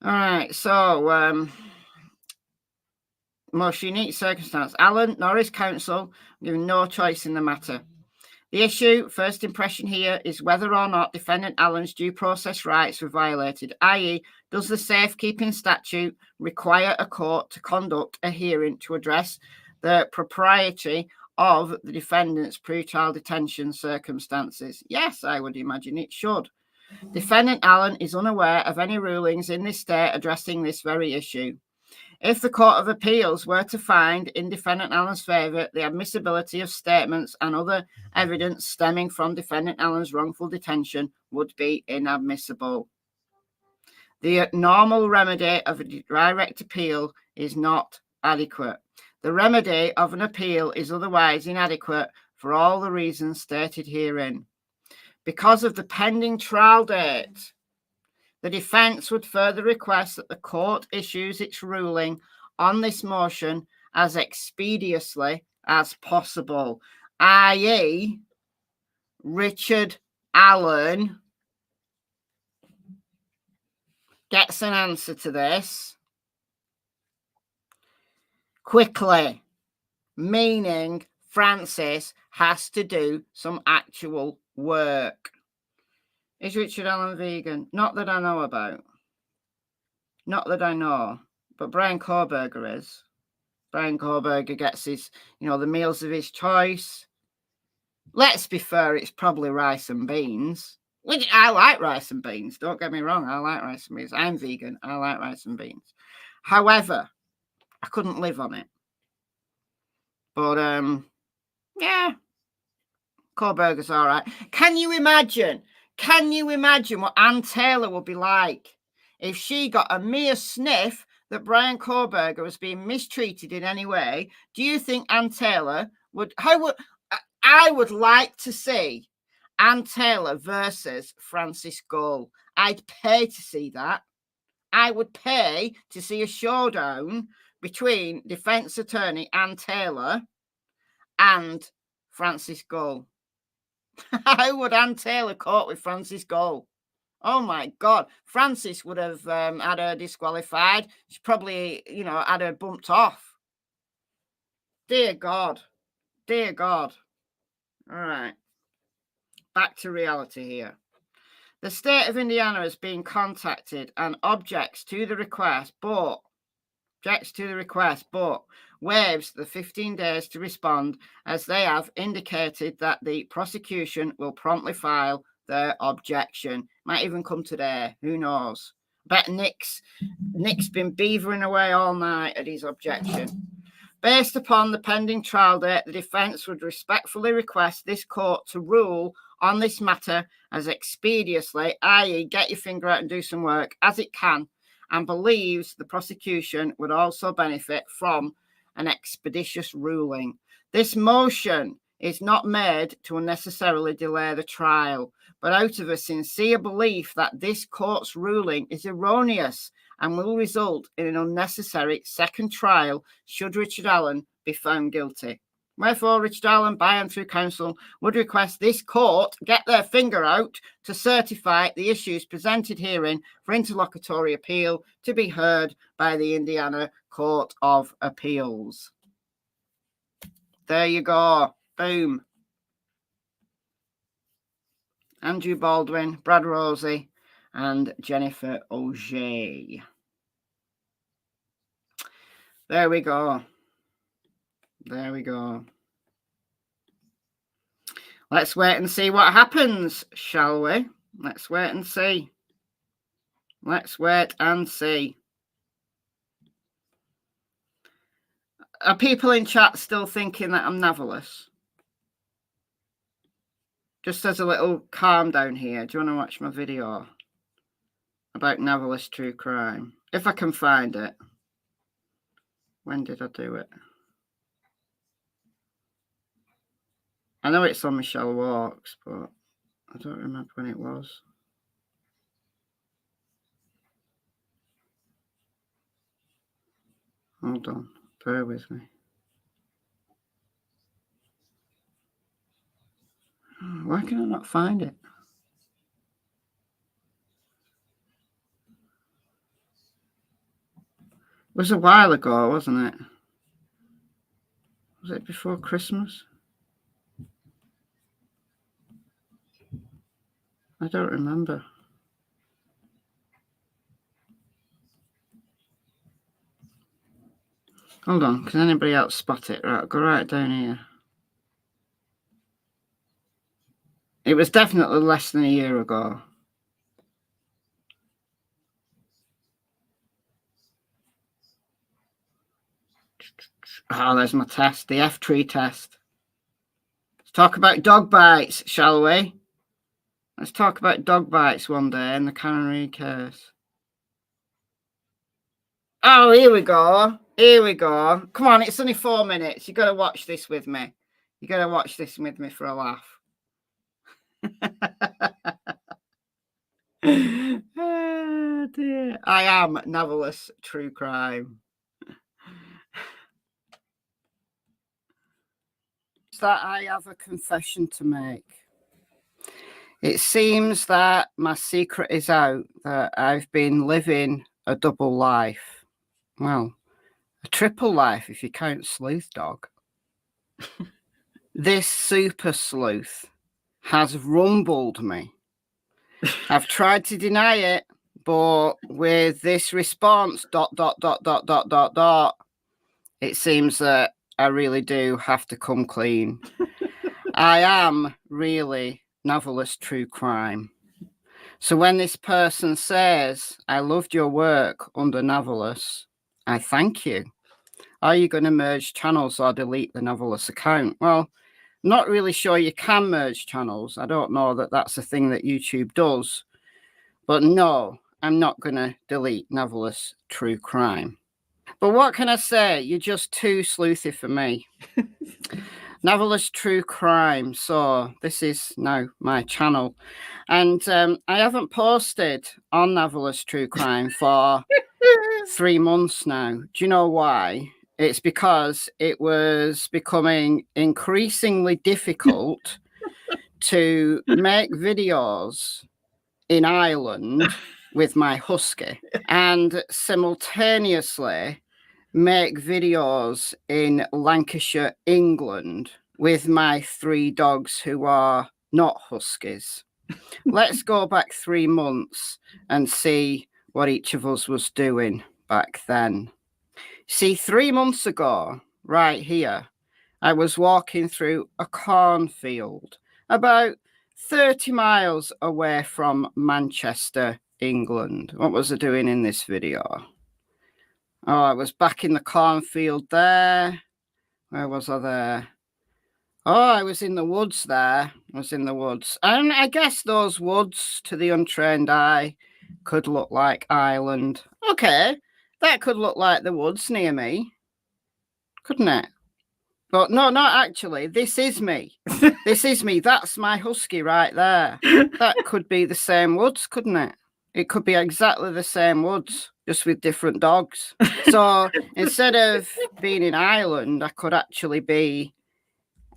Speaker 1: All right. So, most unique circumstance. Allen nor his counsel given no choice in the matter. The issue, first impression here, is whether or not Defendant Allen's due process rights were violated, i.e., does the safekeeping statute require a court to conduct a hearing to address the propriety of the defendant's pre-trial detention circumstances? Yes, I would imagine it should. Defendant Allen is unaware of any rulings in this state addressing this very issue. If the Court of Appeals were to find in Defendant Allen's favour the admissibility of statements and other evidence stemming from Defendant Allen's wrongful detention would be inadmissible. The normal remedy of a direct appeal is not adequate. The remedy of an appeal is otherwise inadequate for all the reasons stated herein. Because of the pending trial date, the defence would further request that the court issues its ruling on this motion as expeditiously as possible, i.e., Richard Allen gets an answer to this quickly, meaning Francis has to do some actual work. Is Richard Allen vegan? Not that I know about. Not that I know. But Brian Kohberger is. Brian Kohberger gets his, the meals of his choice. Let's be fair, it's probably rice and beans. Which I like rice and beans. Don't get me wrong, I like rice and beans. I'm vegan. I like rice and beans. However, I couldn't live on it. But, yeah. Kohberger's all right. Can you imagine what Ann Taylor would be like if she got a mere sniff that Brian Kohberger was being mistreated in any way? Do you think Ann Taylor would... I would like to see Ann Taylor versus Francis Gull. I'd pay to see that. I would pay to see a showdown between defense attorney Ann Taylor and Francis Gull. How would Ann Taylor court with Francis Gull? Oh my God. Francis would have had her disqualified. She probably, had her bumped off. Dear God. Dear God. All right. Back to reality here. The state of Indiana has been contacted and objects to the request, but waives the 15 days to respond, as they have indicated that the prosecution will promptly file their objection. Might even come today. Who knows? Bet Nick's been beavering away all night at his objection. Based upon the pending trial date, the defence would respectfully request this court to rule on this matter as expeditiously, i.e. get your finger out and do some work, as it can, and believes the prosecution would also benefit from an expeditious ruling. This motion is not made to unnecessarily delay the trial, but out of a sincere belief that this court's ruling is erroneous and will result in an unnecessary second trial should Richard Allen be found guilty. Wherefore, Richard Allen, by and through counsel, would request this court get their finger out to certify the issues presented herein for interlocutory appeal to be heard by the Indiana Court of Appeals. There you go. Boom. Andrew Baldwin, Brad Rosie, and Jennifer Auger. There we go. There we go. Let's wait and see what happens, shall we? Let's wait and see. Let's wait and see. Are people in chat still thinking that I'm navelous? Just as a little calm down here, do you want to watch my video about navelous true crime? If I can find it. When did I do it? I know it's on Michelle Walks, but I don't remember when it was. Hold on, bear with me. Why can I not find it? It was a while ago, wasn't it? Was it before Christmas? I don't remember. Hold on, can anybody else spot it? Right, I'll go right down here. It was definitely less than a year ago. Oh, there's my test, the F-tree test. Let's talk about dog bites, shall we? Let's talk about dog bites one day in the Canary case. Oh, here we go. Here we go. Come on, it's only 4 minutes. You got to watch this with me. You got to watch this with me for a laugh. Oh, dear. I am navelous true crime. That I have a confession to make. It seems that my secret is out, that I've been living a double life. Well, a triple life if you count Sleuth Dog. This super sleuth has rumbled me. I've tried to deny it, but with this response, ... it seems that I really do have to come clean. I am really novelist true crime. So when this person says, I loved your work under novelist, I thank you. Are you going to merge channels or delete the novelist account? Well, not really sure you can merge channels. I don't know that that's a thing that YouTube does. But no, I'm not going to delete novelist true crime. But what can I say? You're just too sleuthy for me. Novelist True Crime. So this is now my channel. And I haven't posted on Novelist True Crime for 3 months now. Do you know why? It's because it was becoming increasingly difficult to make videos in Ireland with my husky and simultaneously make videos in Lancashire, England with my 3 dogs who are not huskies. Let's go back 3 months and see what each of us was doing back then. See, 3 months ago, right here, I was walking through a cornfield about 30 miles away from Manchester, England. What was I doing in this video? Oh, I was back in the cornfield there. Where was I there? Oh, I was in the woods there. I was in the woods. And I guess those woods, to the untrained eye, could look like Ireland. Okay, that could look like the woods near me, couldn't it? But no, not actually. This is me. This is me. That's my husky right there. That could be the same woods, couldn't it? It could be exactly the same woods, just with different dogs. So instead of being in Ireland, I could actually be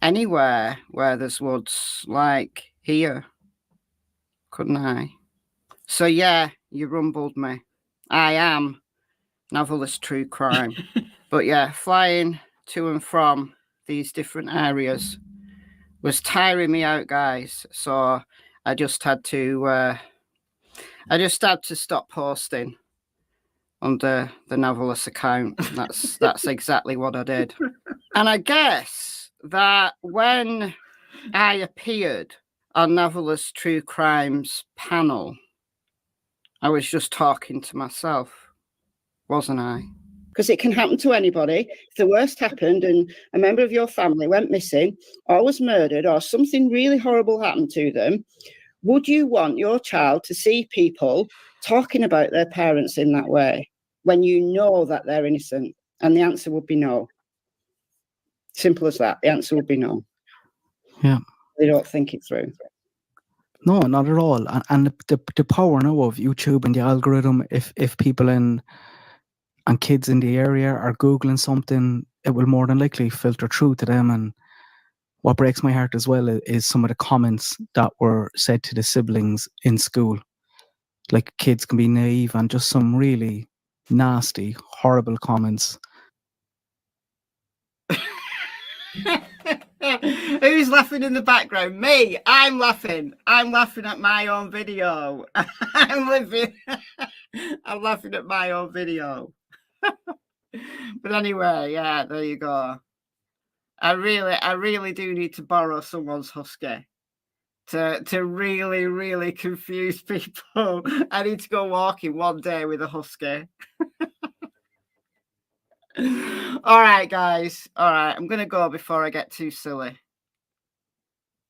Speaker 1: anywhere where there's woods, like here, couldn't I? So yeah, you rumbled me. I am Novelist True Crime. But yeah, flying to and from these different areas was tiring me out, guys. So I just had to stop posting under the Novelist account. That's exactly what I did. And I guess that when I appeared on Novelist True Crime's panel, I was just talking to myself, wasn't I? Because it can happen to anybody. If the worst happened and a member of your family went missing or was murdered or something really horrible happened to them, would you want your child to see people talking about their parents in that way when you know that they're innocent? And the answer would be no. Simple as that. The answer would be no.
Speaker 3: Yeah.
Speaker 1: They don't think it through.
Speaker 3: No, not at all. And the power now of YouTube and the algorithm, if people and kids in the area are Googling something, it will more than likely filter through to them. And what breaks my heart as well is some of the comments that were said to the siblings in school. Like, kids can be naive and just some really nasty, horrible comments.
Speaker 1: Who's laughing in the background? Me. I'm laughing. I'm laughing at my own video. I'm laughing at my own video. But anyway, yeah, there you go. I really do need to borrow someone's husky to really, really confuse people. I need to go walking one day with a husky. All right, guys. All right, I'm gonna go before I get too silly.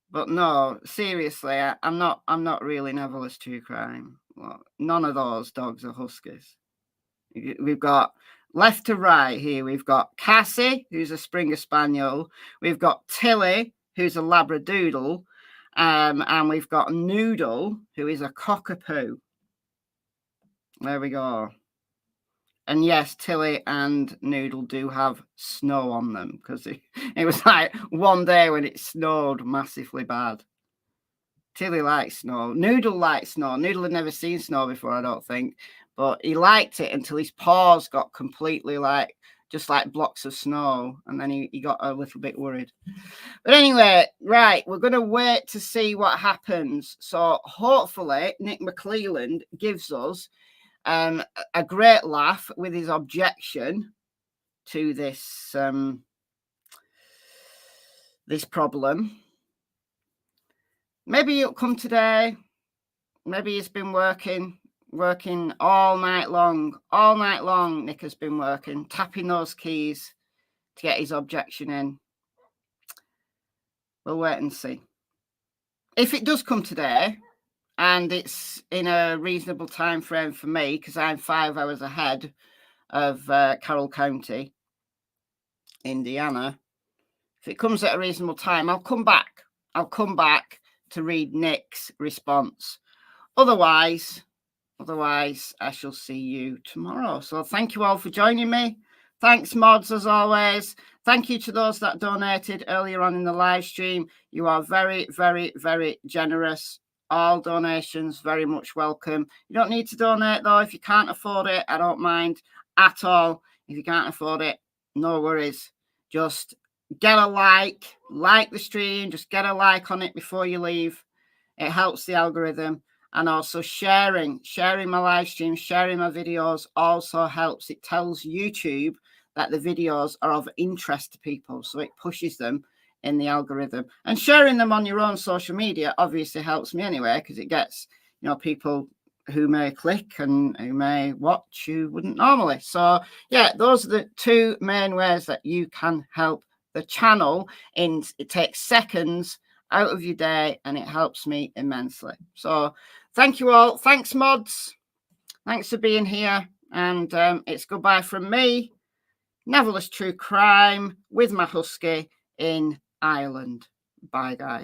Speaker 1: But no, seriously, I'm not really Novelist True Crime. Well, none of those dogs are huskies. We've got left to right here. We've got Cassie, who's a Springer Spaniel. We've got Tilly, who's a Labradoodle, and we've got Noodle, who is a Cockapoo. There we go. And yes, Tilly and Noodle do have snow on them because it was like one day when it snowed massively bad. Tilly likes snow. Noodle likes snow. Noodle had never seen snow before, I don't think. But he liked it until his paws got completely just like blocks of snow. And then he got a little bit worried. But anyway, right, we're going to wait to see what happens. So hopefully Nick McClelland gives us a great laugh with his objection to this this problem. Maybe he'll come today. Maybe he's been working all night long. All night long, Nick has been working, tapping those keys to get his objection in. We'll wait and see. If it does come today, and it's in a reasonable time frame for me, because I'm 5 hours ahead of Carroll County, Indiana, if it comes at a reasonable time, I'll come back. I'll come back to read Nick's response. Otherwise, I shall see you tomorrow. So thank you all for joining me. Thanks, mods, as always. Thank you to those that donated earlier on in the live stream. You are very, very, very generous. All donations very much welcome. You don't need to donate, though. If you can't afford it, I don't mind at all. If you can't afford it, no worries. Just get a like the stream. Just get a like on it before you leave. It helps the algorithm. And also sharing my live stream, sharing my videos also helps. It tells YouTube that the videos are of interest to people, so it pushes them in the algorithm. And sharing them on your own social media obviously helps me anyway, because it gets, you know, people who may click and who may watch who wouldn't normally. So yeah, those are the two main ways that you can help the channel. And it takes seconds out of your day, and it helps me immensely. So thank you all. Thanks, mods. Thanks for being here. And it's goodbye from me, Neverless True Crime, with my husky in Ireland. Bye, guys.